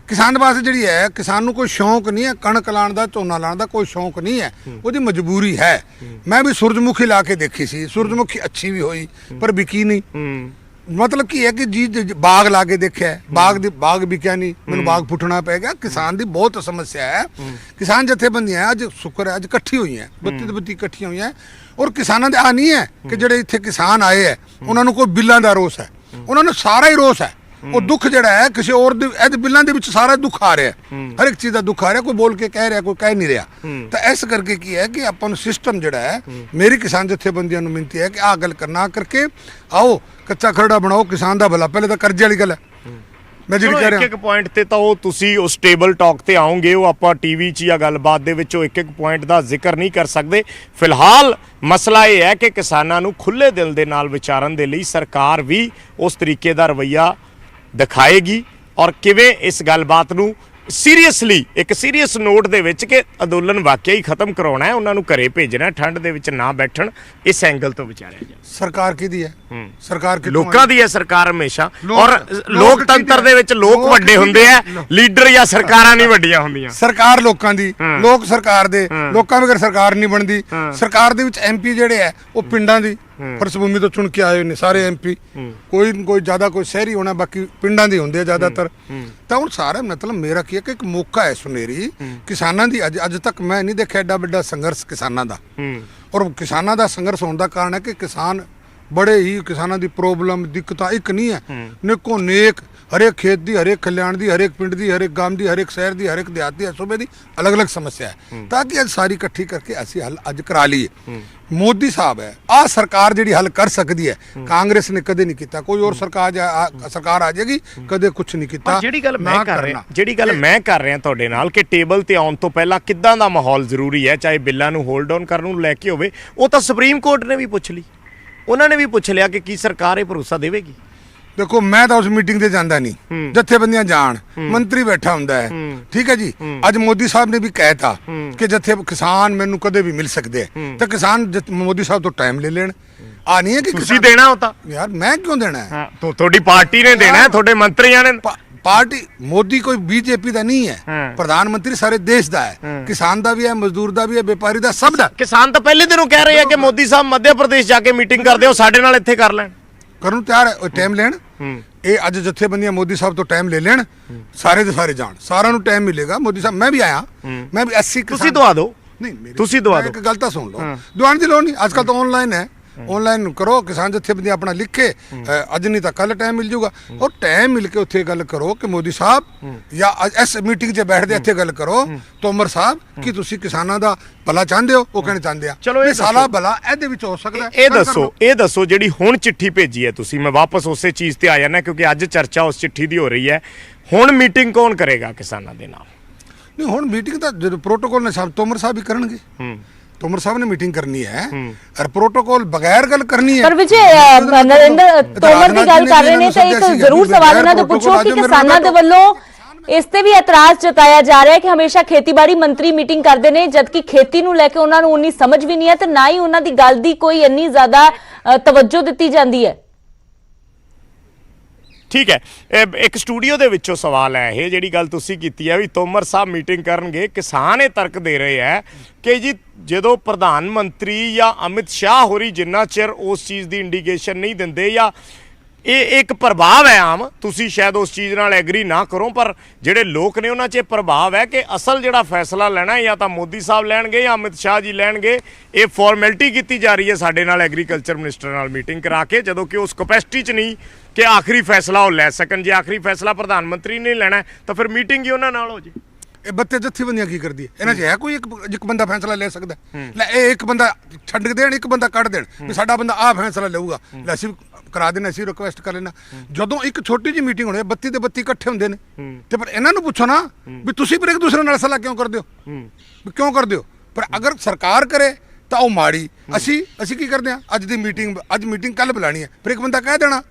ਕਿਸਾਨ ਵਾਸਤੇ ਜਿਹੜੀ ਹੈ, ਕਿਸਾਨ ਨੂੰ ਕੋਈ ਸ਼ੌਂਕ ਨਹੀਂ ਹੈ ਕਣਕ ਲਾਉਣ ਦਾ, ਝੋਨਾ ਲਾਉਣ ਦਾ ਕੋਈ ਸ਼ੌਂਕ ਨਹੀਂ ਹੈ, ਉਹਦੀ ਮਜਬੂਰੀ ਹੈ। ਮੈਂ ਵੀ ਸੂਰਜਮੁਖੀ ਲਾ ਕੇ ਦੇਖੀ ਸੀ, ਸੂਰਜਮੁਖੀ ਅੱਛੀ ਵੀ ਹੋਈ ਪਰ ਵਿਕੀ ਨਹੀਂ। ਮਤਲਬ ਕੀ ਹੈ ਕਿ ਜੀ ਬਾਗ ਲਾ ਕੇ ਦੇਖਿਆ, ਬਾਗ ਵਿਕਿਆ ਨਹੀਂ, ਮੈਨੂੰ ਬਾਗ ਪੁੱਟਣਾ ਪੈ ਗਿਆ। ਕਿਸਾਨ ਦੀ ਬਹੁਤ ਸਮੱਸਿਆ ਹੈ। ਕਿਸਾਨ ਜਥੇਬੰਦੀਆਂ ਅੱਜ ਸ਼ੁਕਰ ਹੈ ਅੱਜ ਇਕੱਠੀ ਹੋਈਆਂ, 32 ਇਕੱਠੀਆਂ ਹੋਈਆਂ, ਔਰ ਕਿਸਾਨਾਂ ਦੇ ਆ ਨਹੀਂ ਹੈ ਕਿ ਜਿਹੜੇ ਇੱਥੇ ਕਿਸਾਨ ਆਏ ਹੈ ਉਹਨਾਂ ਨੂੰ ਕੋਈ ਬਿੱਲਾਂ ਦਾ ਰੋਸ ਹੈ, ਉਹਨਾਂ ਨੂੰ ਸਾਰਾ ਹੀ ਰੋਸ ਹੈ। ਉਹ ਦੁੱਖ ਜਿਹੜਾ ਹੈ ਕਿਸੇ ਹੋਰ ਦੇ ਇਹਦੇ ਬਿੱਲਾਂ ਦੇ ਵਿੱਚ ਸਾਰਾ ਦੁੱਖ ਆ ਰਿਹਾ, ਹਰ ਇੱਕ ਚੀਜ਼ ਦਾ ਦੁੱਖ ਆ ਰਿਹਾ, ਕੋਈ ਬੋਲ ਕੇ ਕਹਿ ਰਿਹਾ, ਕੋਈ ਕਹਿ ਨਹੀਂ ਰਿਹਾ। ਤਾਂ ਇਸ ਕਰਕੇ ਕੀ ਹੈ ਕਿ ਆਪਾਂ ਨੂੰ ਸਿਸਟਮ ਜਿਹੜਾ ਹੈ, ਮੇਰੀ ਕਿਸਾਨ ਜਥੇਬੰਦੀਆਂ ਨੂੰ ਬੇਨਤੀ ਹੈ ਕਿ ਆਹ ਗੱਲ ਕਰਨਾ ਕਰਕੇ ਆਓ ਕੱਚਾ ਖਰੜਾ ਬਣਾਓ ਕਿਸਾਨ ਦਾ ਭਲਾ। ਪਹਿਲੇ ਤਾਂ ਕਰਜ਼ੇ ਵਾਲੀ ਗੱਲ ਹੈ ਮੈਂ ਜਿਹੜੀ ਕਹਿ ਰਿਹਾ। ਇੱਕ ਪੁਆਇੰਟ ਤੇ ਤਾਂ ਉਹ ਤੁਸੀਂ ਉਸ ਟੇਬਲ ਟਾਕ ਤੇ ਆਓਗੇ, ਉਹ ਆਪਾਂ ਟੀਵੀ 'ਚ ਜਾਂ ਗੱਲਬਾਤ ਦੇ ਵਿੱਚ ਉਹ ਇੱਕ ਪੁਆਇੰਟ ਦਾ ਜ਼ਿਕਰ ਨਹੀਂ ਕਰ ਸਕਦੇ। ਫਿਲਹਾਲ ਮਸਲਾ ਇਹ ਹੈ ਕਿ ਕਿਸਾਨਾਂ ਨੂੰ ਖੁੱਲੇ ਦਿਲ ਦੇ ਨਾਲ ਵਿਚਾਰਨ ਦੇ ਲਈ ਸਰਕਾਰ ਵੀ ਉਸ ਤਰੀਕੇ ਦਾ ਰਵੱਈਆ ਦਿਖਾਏਗੀ, ਔਰ ਕਿਵੇਂ ਇਸ ਗੱਲਬਾਤ ਨੂੰ ਸੀਰੀਅਸਲੀ ਇੱਕ ਸੀਰੀਅਸ ਨੋਟ ਦੇ ਵਿੱਚ ਕਿ ਅੰਦੋਲਨ ਵਾਕਿਆ ਹੀ ਖਤਮ ਕਰਾਉਣਾ ਹੈ, ਉਹਨਾਂ ਨੂੰ ਘਰੇ ਭੇਜਣਾ, ਠੰਡ ਦੇ ਵਿੱਚ ਨਾ ਬੈਠਣ, ਇਸ ਐਂਗਲ ਤੋਂ ਵਿਚਾਰਿਆ ਜਾਏ। ਸਰਕਾਰ ਕਿਹਦੀ ਹੈ? ਸਰਕਾਰ ਲੋਕਾਂ ਦੀ ਹੈ ਸਰਕਾਰ ਹਮੇਸ਼ਾ, ਔਰ ਲੋਕਤੰਤਰ ਦੇ ਵਿੱਚ ਲੋਕ ਵੱਡੇ ਹੁੰਦੇ ਆ, ਲੀਡਰ ਜਾਂ ਸਰਕਾਰਾਂ ਨਹੀਂ ਵੱਡੀਆਂ ਹੁੰਦੀਆਂ। ਸਰਕਾਰ ਲੋਕਾਂ ਦੀ, ਲੋਕ ਸਰਕਾਰ ਦੇ, ਲੋਕਾਂ ਬਗੈਰ ਸਰਕਾਰ ਨਹੀਂ ਬਣਦੀ। ਸਰਕਾਰ ਦੇ ਵਿੱਚ ਐਮਪੀ ਜਿਹੜੇ ਆ ਉਹ ਪਿੰਡਾਂ ਦੀ ਫਰਸਭੂਮੀ ਤੋਂ ਚੁਣ ਕੇ ਆਏ ਨੇ ਸਾਰੇ ਐਮਪੀ, ਕੋਈ ਜ਼ਿਆਦਾ ਕੋਈ ਸ਼ਹਿਰੀ ਹੋਣਾ, ਬਾਕੀ ਪਿੰਡਾਂ ਦੇ ਹੁੰਦੇ ਆ ਜ਼ਿਆਦਾਤਰ। ਤਾਂ ਹੁਣ ਸਾਰਾ ਮਤਲਬ ਮੇਰਾ ਕੀ ਹੈ ਕਿ ਇੱਕ ਮੌਕਾ ਹੈ ਸੁਨਹਿਰੀ ਕਿਸਾਨਾਂ ਦੀ। ਅੱਜ ਤੱਕ ਮੈਂ ਨਹੀਂ ਦੇਖਿਆ ਐਡਾ ਵੱਡਾ ਸੰਘਰਸ਼ ਕਿਸਾਨਾਂ ਦਾ, ਔਰ ਕਿਸਾਨਾਂ ਦਾ ਸੰਘਰਸ਼ ਹੋਣ ਦਾ ਕਾਰਨ ਹੈ ਕਿ ਕਿਸਾਨ ਬੜੇ ਹੀ, ਕਿਸਾਨਾਂ ਦੀ ਪ੍ਰੋਬਲਮ ਦਿੱਕਤਾਂ ਇੱਕ ਨਹੀਂ ਹੈ, ਨੇਕੋ ਨੇਕ, ਹਰੇਕ ਖੇਤ ਦੀ, ਹਰੇਕ ਕਲਿਆਣ ਦੀ, ਹਰੇਕ ਪਿੰਡ ਦੀ, ਹਰੇਕ ਗਾਮ ਦੀ, ਹਰੇਕ ਸ਼ਹਿਰ ਦੀ, ਹਰੇਕ ਦਿਹਾਤ ਦੀ, ਸੂਬੇ ਦੀ ਅਲੱਗ-ਅਲੱਗ ਸਮੱਸਿਆ ਹੈ, ਤਾਂ ਕਿ ਅੱਜ ਸਾਰੀ ਇਕੱਠੀ ਕਰਕੇ ਅਸੀਂ ਹੱਲ ਅੱਜ ਕਰਾ ਲਈਏ। ਮੋਦੀ ਸਾਹਿਬ ਹੈ ਆਹ ਸਰਕਾਰ ਜਿਹੜੀ ਹੱਲ ਕਰ ਸਕਦੀ ਹੈ, ਕਾਂਗਰਸ ਨੇ ਕਦੇ ਨਹੀਂ ਕੀਤਾ, ਕੋਈ ਹੋਰ ਸਰਕਾਰ ਆ ਜਾਏਗੀ, ਕਦੇ ਕੁਝ ਨਹੀਂ ਕੀਤਾ। ਜਿਹੜੀ ਗੱਲ ਮੈਂ ਕਰ ਰਿਹਾ ਤੁਹਾਡੇ ਨਾਲ ਕਿ ਟੇਬਲ ਤੇ ਆਉਣ ਤੋਂ ਪਹਿਲਾਂ ਕਿੱਦਾਂ ਦਾ ਮਾਹੌਲ ਜ਼ਰੂਰੀ ਹੈ, ਚਾਹੇ ਬਿੱਲਾਂ ਨੂੰ ਹੋਲਡ ਆਨ ਕਰਨ ਨੂੰ ਲੈ ਕੇ ਹੋਵੇ, ਉਹ ਤਾਂ ਸੁਪਰੀਮ ਕੋਰਟ ਨੇ ਵੀ ਪੁੱਛ ਲਈ, ਉਹਨਾਂ ਨੇ ਵੀ ਪੁੱਛ ਲਿਆ ਕਿ ਕੀ ਸਰਕਾਰ ਇਹ ਭਰੋਸਾ ਦੇਵੇਗੀ। ਦੇਖੋ ਮੈਂ ਤਾਂ ਉਸ ਮੀਟਿੰਗ ਤੇ ਜਾਂਦਾ ਨਹੀਂ, ਜਥੇਬੰਦੀਆਂ ਜਾਣ, ਮੰਤਰੀ ਬੈਠਾ ਹੁੰਦਾ ਹੈ, ਠੀਕ ਹੈ ਜੀ। ਅੱਜ ਮੋਦੀ ਸਾਹਿਬ ਨੇ ਵੀ ਕਹਿਤਾ ਕਿ ਕਿਸਾਨ ਮੈਨੂੰ ਕਦੇ ਵੀ ਮਿਲ ਸਕਦੇ ਹੈ, ਤਾਂ ਕਿਸਾਨ ਮੋਦੀ ਸਾਹਿਬ ਤੋਂ ਟਾਈਮ ਲੈ ਲੈਣ। ਆ ਨਹੀਂ ਹੈ ਕਿ ਤੁਸੀਂ ਦੇਣਾ ਹੋਤਾ ਯਾਰ, ਮੈਂ ਕਿਉਂ ਦੇਣਾ ਹੈ? ਤੁਹਾਡੀ ਪਾਰਟੀ ਨੇ ਦੇਣਾ ਹੈ, ਤੁਹਾਡੇ ਮੰਤਰੀਆਂ ਨੇ। ਪਾਰਟੀ ਮੋਦੀ ਕੋਈ ਬੀਜੇਪੀ ਦਾ ਨਹੀਂ ਹੈ, ਪ੍ਰਧਾਨ ਮੰਤਰੀ ਸਾਰੇ ਦੇਸ਼ ਦਾ ਹੈ, ਕਿਸਾਨ ਦਾ ਵੀ ਹੈ, ਮਜ਼ਦੂਰ ਦਾ ਵੀ ਹੈ, ਵਪਾਰੀ ਦਾ, ਸਭ ਦਾ। ਕਿਸਾਨ ਤਾਂ ਪਹਿਲੇ ਦਿਨੋਂ ਕਹਿ ਰਹੇ ਆ ਕਿ ਮੋਦੀ ਸਾਹਿਬ ਮੱਧ ਪ੍ਰਦੇਸ਼ ਜਾ ਕੇ ਮੀਟਿੰਗ ਕਰਦੇ ਹੋ, ਸਾਡੇ ਨਾਲ ਇੱਥੇ ਕਰ ਲੈਣ, ਕਰਨ ਨੂੰ ਤਿਆਰ ਹੈ, ਟਾਈਮ ਲੈਣ। ਇਹ ਅੱਜ ਜਥੇਬੰਦੀਆਂ ਮੋਦੀ ਸਾਹਿਬ ਤੋਂ ਟਾਈਮ ਲੈ ਲੈਣ, ਸਾਰੇ ਦੇ ਸਾਰੇ ਜਾਣ, ਸਾਰਿਆਂ ਨੂੰ ਟਾਈਮ ਮਿਲੇਗਾ। ਮੋਦੀ ਸਾਹਿਬ ਮੈਂ ਵੀ ਆਇਆ, ਮੈਂ ਵੀ 80 ਤੁਸੀਂ ਦਵਾ ਦਿਓ, ਨਹੀਂ ਤੁਸੀਂ ਦਵਾ ਦਿਓ। ਇੱਕ ਗੱਲ ਤਾਂ ਸੁਣ ਲਓ, ਦਵਾਉਣ ਦੀ ਲੋੜ ਨਹੀਂ, ਅੱਜ ਕੱਲ ਤਾਂ ਆਨਲਾਈਨ ਹੈ, ਆਨਲਾਈਨ ਕਰੋ, ਕਿਸਾਨ ਜਥੇਬੰਦੀ ਆਪਣਾ ਲਿਖੇ, ਅੱਜ ਨਹੀਂ ਤਾਂ ਕੱਲ ਟਾਈਮ ਮਿਲ ਜਾਊਗਾ, ਔਰ ਟਾਈਮ ਮਿਲ ਕੇ ਉੱਥੇ ਗੱਲ ਕਰੋ ਕਿ ਮੋਦੀ ਸਾਹਿਬ ਜਾਂ ਇਸ ਮੀਟਿੰਗ 'ਚ ਬੈਠਦੇ ਇੱਥੇ ਗੱਲ ਕਰੋ ਤੋਮਰ ਸਾਹਿਬ ਕਿ ਤੁਸੀਂ ਕਿਸਾਨਾਂ ਦਾ ਭਲਾ ਚਾਹੁੰਦੇ ਹੋ, ਉਹ ਕਹਿਣਾ ਚਾਹੁੰਦੇ ਆ। ਚਲੋ ਇਹ ਸਾਲਾ ਭਲਾ ਇਹਦੇ ਵਿੱਚ ਹੋ ਸਕਦਾ। ਇਹ ਦੱਸੋ ਜਿਹੜੀ ਹੁਣ ਚਿੱਠੀ ਭੇਜੀ ਹੈ ਤੁਸੀਂ, ਮੈਂ ਵਾਪਸ ਉਸੇ ਚੀਜ਼ ਤੇ ਆ ਜਾਣਾ ਕਿਉਂਕਿ ਅੱਜ ਚਰਚਾ ਉਸ ਚਿੱਠੀ ਦੀ ਹੋ ਰਹੀ ਹੈ। ਹੁਣ ਮੀਟਿੰਗ ਕੌਣ ਕਰੇਗਾ ਕਿਸਾਨਾਂ ਦੇ ਨਾਲ? ਨਹੀਂ, ਹੁਣ ਮੀਟਿੰਗ ਤਾਂ ਜਦੋਂ ਪ੍ਰੋਟੋਕੋਲ ਨੇ ਸਾਹਿਬ ਤੋਮਰ ਸਾਹਿਬ ਹੀ ਕਰਨਗੇ। ਤੋਮਰ ਸਾਹਿਬ ਨੇ ਮੀਟਿੰਗ ਕਰਨੀ ਹੈ ਔਰ ਪ੍ਰੋਟੋਕੋਲ ਬਗੈਰ ਗੱਲ ਕਰਨੀ ਹੈ। ਪਰ ਵਿਜੇ ਨਰਿੰਦਰ ਤੋਮਰ ਦੀ ਗੱਲ ਕਰ ਰਹੇ ਨੇ ਤਾਂ ਇੱਕ ਜ਼ਰੂਰ ਸਵਾਲ ਇਹਨਾਂ ਤੋਂ ਪੁੱਛੋ ਕਿ ਕਿਸਾਨਾਂ ਦੇ ਵੱਲੋਂ ਇਸ ਤੇ ਵੀ ਇਤਰਾਜ਼ ਜਤਾਇਆ ਜਾ ਰਿਹਾ ਹੈ ਕਿ ਹਮੇਸ਼ਾ ਖੇਤੀਬਾੜੀ ਮੰਤਰੀ ਮੀਟਿੰਗ ਕਰਦੇ ਨੇ, ਜਦਕਿ ਖੇਤੀ ਨੂੰ ਲੈ ਕੇ ਉਹਨਾਂ ਨੂੰ ਉਨੀ ਸਮਝ ਵੀ ਨਹੀਂ ਹੈ ਤੇ ਨਾ ਹੀ ਉਹਨਾਂ ਦੀ ਗੱਲ ਦੀ ਕੋਈ ਇੰਨੀ ਜ਼ਿਆਦਾ ਤਵੱਜੋ ਦਿੱਤੀ ਜਾਂਦੀ ਹੈ। ਠੀਕ ਹੈ, ਇੱਕ ਸਟੂਡੀਓ ਦੇ ਵਿੱਚੋਂ ਸਵਾਲ ਹੈ ਇਹ ਜਿਹੜੀ ਗੱਲ ਤੁਸੀਂ ਕੀਤੀ ਹੈ ਵੀ ਤੋਮਰ ਸਾਹਿਬ ਮੀਟਿੰਗ ਕਰਨਗੇ। ਕਿਸਾਨ ਇਹ ਤਰਕ ਦੇ ਰਹੇ ਹੈ ਕਿ ਜੀ ਜਦੋਂ ਪ੍ਰਧਾਨ ਮੰਤਰੀ ਜਾਂ ਅਮਿਤ ਸ਼ਾਹ ਹੋਰੀ ਜਿੰਨਾ ਚਿਰ ਉਸ ਚੀਜ਼ ਦੀ ਇੰਡੀਕੇਸ਼ਨ ਨਹੀਂ ਦਿੰਦੇ ਜਾਂ ਇਹ ਇੱਕ ਪ੍ਰਭਾਵ ਹੈ ਆਮ, ਤੁਸੀਂ ਸ਼ਾਇਦ ਉਸ ਚੀਜ਼ ਨਾਲ ਐਗਰੀ ਨਾ ਕਰੋ, ਪਰ ਜਿਹੜੇ ਲੋਕ ਨੇ ਉਹਨਾਂ 'ਚ ਇਹ ਪ੍ਰਭਾਵ ਹੈ ਕਿ ਅਸਲ ਜਿਹੜਾ ਫੈਸਲਾ ਲੈਣਾ ਜਾਂ ਤਾਂ ਮੋਦੀ ਸਾਹਿਬ ਲੈਣਗੇ ਜਾਂ ਅਮਿਤ ਸ਼ਾਹ ਜੀ ਲੈਣਗੇ। ਇਹ ਫਾਰਮੈਲਿਟੀ ਕੀਤੀ ਜਾ ਰਹੀ ਹੈ ਸਾਡੇ ਨਾਲ ਐਗਰੀਕਲਚਰ ਮਿਨਿਸਟਰ ਨਾਲ ਮੀਟਿੰਗ ਕਰਾ ਕੇ, ਜਦੋਂ ਕਿ ਉਸ ਕਪੈਸਿਟੀ 'ਚ ਨਹੀਂ ਕਿ ਆਖਰੀ ਫੈਸਲਾ ਉਹ ਲੈ ਸਕਣ। ਜੇ ਆਖਰੀ ਫੈਸਲਾ ਪ੍ਰਧਾਨ ਮੰਤਰੀ ਨੇ ਲੈਣਾ ਤਾਂ ਫਿਰ ਮੀਟਿੰਗ ਹੀ ਉਹਨਾਂ ਨਾਲ ਹੋ ਜੇ। ਇਹ ਬੱਤੇ ਜਥੇਬੰਦੀਆਂ ਕੀ ਕਰਦੀ ਹੈ? ਇਹਨਾਂ 'ਚ ਹੈ ਕੋਈ ਇੱਕ ਬੰਦਾ ਫੈਸਲਾ ਲੈ ਸਕਦਾ? ਲੈ ਇਹ ਇੱਕ ਬੰਦਾ ਛੱਡ ਦੇਣ, ਇੱਕ ਬੰਦਾ ਕੱਢ ਦੇਣ ਵੀ ਸਾਡਾ ਬੰਦਾ ਆਹ ਫੈਸਲਾ ਲਊਗਾ, ਲੈ ਅਸੀਂ ਕਰਾ ਦੇਣਾ, ਅਸੀਂ ਰਿਕੁਐਸਟ ਕਰ ਲੈਣਾ। ਜਦੋਂ ਇੱਕ ਛੋਟੀ ਜਿਹੀ ਮੀਟਿੰਗ ਹੋਣੀ 32 ਦੇ 32 ਇਕੱਠੇ ਹੁੰਦੇ ਨੇ ਤੇ ਪਰ ਇਹਨਾਂ ਨੂੰ ਪੁੱਛੋ ਨਾ ਵੀ ਤੁਸੀਂ ਫਿਰ ਇੱਕ ਦੂਸਰੇ ਨਾਲ ਸਲਾਹ ਕਿਉਂ ਕਰਦੇ ਹੋ, ਵੀ ਕਿਉਂ ਕਰਦੇ ਹੋ? ਪਰ ਅਗਰ ਸਰਕਾਰ ਕਰੇ ਤਾਂ ਉਹ ਮਾੜੀ। ਅਸੀਂ ਕੀ ਕਰਦੇ ਹਾਂ? ਅੱਜ ਮੀਟਿੰਗ ਕੱਲ ਬੁਲਾਣੀ ਹੈ, ਫਿਰ ਇੱਕ ਬੰਦਾ ਕਹਿ ਦੇਣਾ।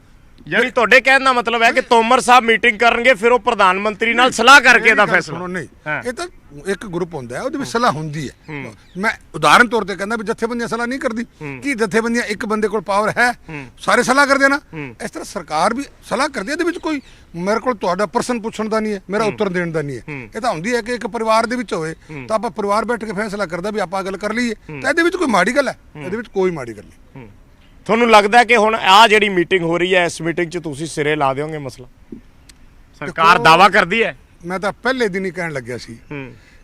ਯਾਨੀ ਤੁਹਾਡੇ ਕਹਿਣ ਦਾ ਮਤਲਬ ਹੈ ਕਿ ਤੋਮਰ ਸਾਹਿਬ ਮੀਟਿੰਗ ਕਰਨਗੇ, ਫਿਰ ਉਹ ਪ੍ਰਧਾਨ ਮੰਤਰੀ ਨਾਲ ਸਲਾਹ ਕਰਕੇ ਇਹਦਾ ਫੈਸਲਾ। ਨਹੀਂ, ਇਹ ਤਾਂ ਇੱਕ ਗਰੁੱਪ ਹੁੰਦਾ ਹੈ, ਉਹਦੇ ਵਿੱਚ ਸਲਾਹ ਹੁੰਦੀ ਹੈ। ਮੈਂ ਉਦਾਹਰਨ ਤੌਰ ਤੇ ਕਹਿੰਦਾ ਵੀ ਜਥੇਬੰਦੀਆਂ ਸਲਾਹ ਨਹੀਂ ਕਰਦੀ। ਕੀ ਜਥੇਬੰਦੀਆਂ ਇੱਕ ਬੰਦੇ ਕੋਲ ਪਾਵਰ ਹੈ ਸਾਰੇ ਸਲਾਹ ਕਰਦੇ ਨਾ? ਇਸ ਤਰ੍ਹਾਂ ਸਰਕਾਰ ਵੀ ਸਲਾਹ ਕਰਦੀ ਹੈ। ਇਹਦੇ ਵਿੱਚ ਕੋਈ ਮੇਰੇ ਕੋਲ ਤੁਹਾਡਾ ਪ੍ਰਸ਼ਨ ਪੁੱਛਣ ਦਾ ਨਹੀਂ ਹੈ, ਮੇਰਾ ਉੱਤਰ ਦੇਣ ਦਾ ਨਹੀਂ ਹੈ। ਇਹ ਤਾਂ ਹੁੰਦੀ ਹੈ ਕਿ ਇੱਕ ਪਰਿਵਾਰ ਦੇ ਵਿੱਚ ਹੋਵੇ ਤਾਂ ਆਪਾਂ ਪਰਿਵਾਰ ਬੈਠ ਕੇ ਫੈਸਲਾ ਕਰਦਾ ਵੀ ਆਪਾਂ ਗੱਲ ਕਰ ਲਈਏ, ਤਾਂ ਇਹਦੇ ਵਿੱਚ ਕੋਈ ਮਾੜੀ ਗੱਲ ਹੈ? ਇਹਦੇ ਵਿੱਚ ਕੋਈ ਮਾੜੀ ਗੱਲ ਨਹੀਂ। ਤੁਹਾਨੂੰ ਲੱਗਦਾ ਕਿ ਹੁਣ ਆਹ ਜਿਹੜੀ ਮੀਟਿੰਗ ਹੋ ਰਹੀ ਹੈ ਇਸ ਮੀਟਿੰਗ 'ਚ ਤੁਸੀਂ ਸਿਰੇ ਲਾ ਦਿਓਗੇ ਮਸਲਾ? ਸਰਕਾਰ ਦਾਵਾ ਕਰਦੀ ਹੈ। ਮੈਂ ਤਾਂ ਪਹਿਲੇ ਦਿਨ ਹੀ ਕਹਿਣ ਲੱਗਿਆ ਸੀ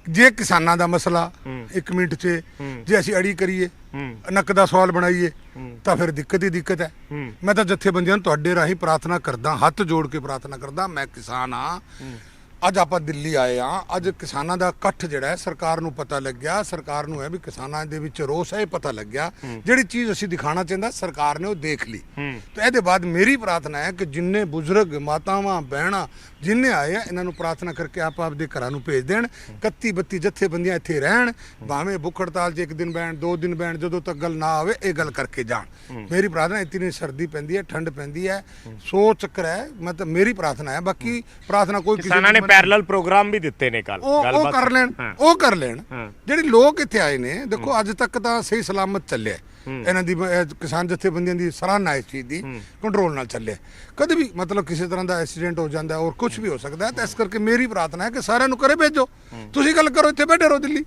ਜੇ ਕਿਸਾਨਾਂ ਦਾ ਮਸਲਾ 1 ਮਿੰਟ 'ਚ ਜੇ ਅਸੀਂ ਅੜੀ ਕਰੀਏ, ਨੱਕ ਦਾ ਸਵਾਲ ਬਣਾਈਏ ਤਾਂ ਫਿਰ ਦਿੱਕਤ ਹੀ ਦਿੱਕਤ ਹੈ। ਮੈਂ ਤਾਂ ਜਥੇਬੰਦੀਆਂ ਨੂੰ ਤੁਹਾਡੇ ਰਾਹੀਂ ਪ੍ਰਾਰਥਨਾ ਕਰਦਾ, ਹੱਥ ਜੋੜ ਕੇ ਪ੍ਰਾਰਥਨਾ ਕਰਦਾ। ਮੈਂ ਕਿਸਾਨ ਹਾਂ, ਅੱਜ ਆਪਾਂ ਦਿੱਲੀ ਆਏ ਆ, ਅੱਜ ਕਿਸਾਨਾਂ ਦਾ ਇਕੱਠ ਜਿਹੜਾ ਹੈ ਸਰਕਾਰ ਨੂੰ ਪਤਾ ਲੱਗਿਆ, ਸਰਕਾਰ ਨੂੰ ਹੈ ਵੀ ਕਿਸਾਨਾਂ ਦੇ ਵਿੱਚ ਰੋਸ ਹੈ, ਇਹ ਪਤਾ ਲੱਗਿਆ। ਜਿਹੜੀ ਚੀਜ਼ ਅਸੀਂ ਦਿਖਾਣਾ ਚਾਹੁੰਦਾ ਸਰਕਾਰ ਨੇ ਉਹ ਦੇਖ ਲਈ। ਤੇ ਇਹਦੇ ਬਾਅਦ ਮੇਰੀ ਪ੍ਰਾਰਥਨਾ ਹੈ ਕਿ ਜਿੰਨੇ ਬਜ਼ੁਰਗ ਮਾਤਾਵਾਂ ਭੈਣਾਂ ਜਿੰਨੇ ਆਏ ਆ ਇਹਨਾਂ ਨੂੰ ਪ੍ਰਾਰਥਨਾ ਕਰਕੇ ਆਪਦੇ ਘਰਾਂ ਨੂੰ ਭੇਜ ਦੇਣ। 31-32 ਜਥੇਬੰਦੀਆਂ ਇੱਥੇ ਰਹਿਣ, ਭਾਵੇਂ ਭੁੱਖ ਹੜਤਾਲ 'ਚ 1 ਦਿਨ ਬੈਣ 2 ਦਿਨ ਬੈਣ, ਜਦੋਂ ਤੱਕ ਗੱਲ ਨਾ ਆਵੇ ਇਹ ਗੱਲ ਕਰਕੇ ਜਾਣ। ਮੇਰੀ ਪ੍ਰਾਰਥਨਾ, ਇਤਨੀ ਸਰਦੀ ਪੈਂਦੀ ਹੈ, ਠੰਡ ਪੈਂਦੀ ਹੈ, 100 ਚੱਕਰ ਹੈ, ਮਤਲਬ ਮੇਰੀ ਪ੍ਰਾਰਥਨਾ ਹੈ। ਬਾਕੀ ਪ੍ਰਾਰਥਨਾ ਕੋਈ ਕਿਸਾਨਾਂ ਨੇ ਪੈਰਲਲ ਪ੍ਰੋਗਰਾਮ ਵੀ ਦਿੱਤੇ ਨੇ ਕੱਲ, ਉਹ ਕਰ ਲੈਣ। ਜਿਹੜੇ ਲੋਕ ਇੱਥੇ ਆਏ ਨੇ, ਦੇਖੋ ਅੱਜ ਤੱਕ ਤਾਂ ਸਹੀ ਸਲਾਮਤ ਚੱਲਿਆ ਇਹਨਾਂ ਦੀ ਕਿਸਾਨ ਜਥੇਬੰਦੀਆਂ ਦੀ ਸਰਾਹਨਾ ਇਸ ਚੀਜ਼ ਦੀ ਕੰਟਰੋਲ ਨਾਲ ਚੱਲਿਆ। ਕਦੇ ਵੀ ਮਤਲਬ ਕਿਸੇ ਤਰ੍ਹਾਂ ਦਾ ਐਕਸੀਡੈਂਟ ਹੋ ਜਾਂਦਾ ਔਰ ਕੁਝ ਵੀ ਹੋ ਸਕਦਾ ਹੈ। ਤਾਂ ਇਸ ਕਰਕੇ ਮੇਰੀ ਪ੍ਰਾਰਥਨਾ ਹੈ ਕਿ ਸਾਰਿਆਂ ਨੂੰ ਘਰੇ ਭੇਜੋ। ਤੁਸੀਂ ਗੱਲ ਕਰੋ, ਇੱਥੇ ਬੈਠੇ ਰਹੋ ਦਿੱਲੀ,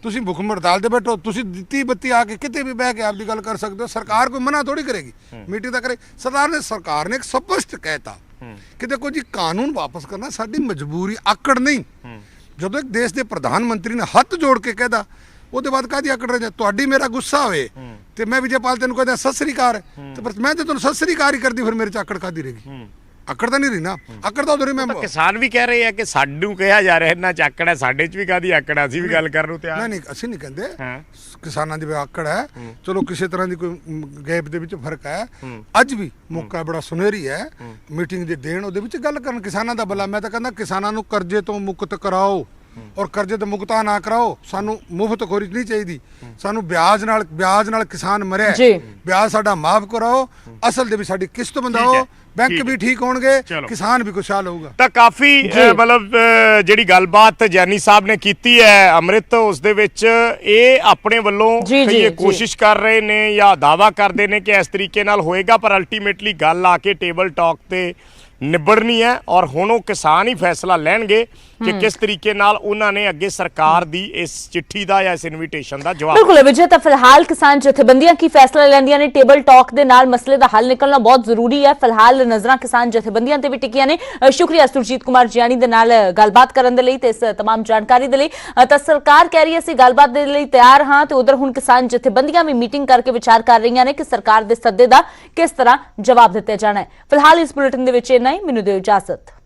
ਤੁਸੀਂ ਭੁੱਖ ਹੜਤਾਲ ਤੇ ਬੈਠੋ, ਤੁਸੀਂ 32 ਆ ਕੇ ਕਿਤੇ ਵੀ ਬਹਿ ਕੇ ਆਪਦੀ ਗੱਲ ਕਰ ਸਕਦੇ ਹੋ। ਸਰਕਾਰ ਕੋਈ ਮਨਾ ਥੋੜੀ ਕਰੇਗੀ, ਮੀਟਿੰਗ ਤਾਂ ਕਰੇ। ਸਰਕਾਰ ਨੇ ਇੱਕ ਸਪਸ਼ਟ ਕਹਿਤਾ ਕਿ ਦੇਖੋ ਜੀ ਕਾਨੂੰਨ ਵਾਪਸ ਕਰਨਾ ਸਾਡੀ ਮਜਬੂਰੀ, ਆਕੜ ਨਹੀਂ। ਜਦੋਂ ਇੱਕ ਦੇਸ਼ ਦੇ ਪ੍ਰਧਾਨ ਮੰਤਰੀ ਨੇ ਹੱਥ ਜੋੜ ਕੇ ਕਹਿਦਾ, ਉਹਦੇ ਬਾਅਦ ਕਾਹਦੀ ਆਕੜ ਰਹੇ? ਤੁਹਾਡੀ ਮੇਰਾ ਗੁੱਸਾ ਹੋਵੇ ਤੇ ਮੈਂ ਵਿਜੇਪਾਲ ਤੈਨੂੰ ਕਹਿੰਦਾ ਸਤਿ ਸ੍ਰੀ ਅਕਾਲ, ਤੇ ਪਰ ਮੈਂ ਤੇ ਤੁਹਾਨੂੰ ਸਤਿ ਸ੍ਰੀ ਅਕਾਲ ਹੀ ਕਰਦੀ, ਫਿਰ ਮੇਰੇ ਚ ਆਕੜ ਕਾਹਦੀ ਰਹੇਗੀ? ਆਕੜ ਤਾਂ ਨਹੀਂ ਰਹੀ ਨਾ। ਆਕੜ ਤਾਂ ਉਧਰ ਹੀ ਮੈਂ ਕਿਸਾਨ ਵੀ ਕਹਿ ਰਹੇ ਆ ਕਿ ਸਾਨੂੰ ਕਿਹਾ ਜਾ ਰਿਹਾ ਇਹਨਾਂ ਚ ਆਕੜ ਹੈ, ਸਾਡੇ ਚ ਵੀ ਕਾਹਦੀ ਆਕੜ ਹੈ, ਅਸੀਂ ਵੀ ਗੱਲ ਕਰਨ ਨੂੰ ਤਿਆਰ। ਨਹੀਂ, ਅਸੀਂ ਨਹੀਂ ਕਹਿੰਦੇ ਕਿਸਾਨਾਂ ਦੀ ਵੀ ਆਕੜ ਹੈ। ਚਲੋ ਕਿਸੇ ਤਰ੍ਹਾਂ ਦੀ ਕੋਈ ਗੈਪ ਦੇ ਵਿੱਚ ਫਰਕ ਹੈ। ਅੱਜ ਵੀ ਮੌਕਾ ਬੜਾ ਸੁਨਹਿਰੀ ਹੈ ਮੀਟਿੰਗ ਦੇ ਦੇਣ, ਉਹਦੇ ਵਿੱਚ ਗੱਲ ਕਰਨ ਕਿਸਾਨਾਂ ਦਾ ਭਲਾ। ਮੈਂ ਤਾਂ ਕਹਿੰਦਾ ਕਿਸਾਨਾਂ ਨੂੰ ਕਰਜ਼ੇ ਤੋਂ ਮੁਕਤ ਕਰਾਓ ਔਰ ਕਰਜ਼ੇ ਤੋਂ ਮੁਕਤਾ ਨਾ ਕਰਾਓ। ਸਾਨੂੰ ਮੁਫਤ ਖੋਰੀ ਨਹੀਂ ਚਾਹੀਦੀ, ਸਾਨੂੰ ਵਿਆਜ ਨਾਲ ਕਿਸਾਨ ਮਰਿਆ, ਵਿਆਜ ਸਾਡਾ ਮਾਫ ਕਰਾਓ। ਅਸਲ ਦੇ ਵੀ ਸਾਡੀ ਕਿਸ਼ਤ ਬੰਦਾਓ, ਬੈਂਕ ਵੀ ਠੀਕ ਹੋਣਗੇ, ਕਿਸਾਨ ਵੀ ਖੁਸ਼ਹਾਲ ਹੋਊਗਾ। ਤਾਂ ਕਾਫੀ ਮਤਲਬ ਜਿਹੜੀ ਗੱਲਬਾਤ ਜੈਨੀ ਸਾਹਿਬ ਨੇ ਕੀਤੀ ਹੈ ਅੰਮ੍ਰਿਤ, ਉਸ ਦੇ ਵਿੱਚ ਇਹ ਆਪਣੇ ਵੱਲੋਂ ਕਈ ਕੋਸ਼ਿਸ਼ ਕਰ ਰਹੇ ਨੇ ਜਾਂ ਦਾਵਾ ਕਰਦੇ ਨੇ ਕਿ ਇਸ ਤਰੀਕੇ ਨਾਲ ਹੋਏਗਾ, ਪਰ ਅਲਟੀਮੇਟਲੀ ਗੱਲ ਆ ਕੇ ਟੇਬਲ ਟਾਕ ਤੇ ਨਿਬੜਨੀ ਹੈ ਔਰ ਹੁਣ ਉਹ ਕਿਸਾਨ ਹੀ ਫੈਸਲਾ ਲੈਣਗੇ ਕਿ ਕਿਸ ਤਰੀਕੇ ਨਾਲ ਉਹਨਾਂ ਨੇ ਅੱਗੇ ਸਰਕਾਰ ਦੀ ਇਸ ਚਿੱਠੀ ਦਾ ਜਾਂ ਇਸ ਇਨਵੀਟੇਸ਼ਨ ਦਾ ਜਵਾਬ। ਬਿਲਕੁਲ ਵਿਜੇ, ਤਾਂ ਫਿਲਹਾਲ ਕਿਸਾਨ ਜਥੇਬੰਦੀਆਂ ਕੀ ਫੈਸਲਾ ਲੈਂਦੀਆਂ ਨੇ, ਟੇਬਲ ਟਾਕ ਦੇ ਨਾਲ ਮਸਲੇ ਦਾ ਹੱਲ ਨਿਕਲਣਾ ਬਹੁਤ ਜ਼ਰੂਰੀ ਹੈ। ਫਿਲਹਾਲ ਨਜ਼ਰਾਂ ਕਿਸਾਨ ਜਥੇਬੰਦੀਆਂ ਤੇ ਵੀ ਟਿਕੀਆਂ ਨੇ। ਸ਼ੁਕਰੀਆ ਸੁਰਜੀਤ ਕੁਮਾਰ ਜਿਆਣੀ ਦੇ ਨਾਲ ਗੱਲਬਾਤ ਕਰਨ ਦੇ ਲਈ ਤੇ ਇਸ तमाम ਜਾਣਕਾਰੀ ਦੇ ਲਈ। ਤਾਂ ਸਰਕਾਰ ਕਹਿ ਰਹੀ ਹੈ ਅਸੀਂ ਗੱਲਬਾਤ ਦੇ ਲਈ ਤਿਆਰ ਹਾਂ, ਤੇ ਉਧਰ ਹੁਣ ਕਿਸਾਨ ਜਥੇਬੰਦੀਆਂ ਵੀ ਮੀਟਿੰਗ ਕਰਕੇ ਵਿਚਾਰ ਕਰ ਰਹੀਆਂ ਨੇ ਕਿ ਸਰਕਾਰ ਦੇ ਸੱਦੇ ਦਾ ਕਿਸ ਤਰ੍ਹਾਂ ਜਵਾਬ ਦਿੱਤਾ ਜਾਣਾ ਹੈ। ਫਿਲਹਾਲ ਇਸ ਬੁਲੇਟਿਨ ਦੇ ਵਿੱਚ ਇੰਨਾ ਹੀ। ਮੈਨੂੰ ਦਿਓ ਇਜਾਜ਼ਤ।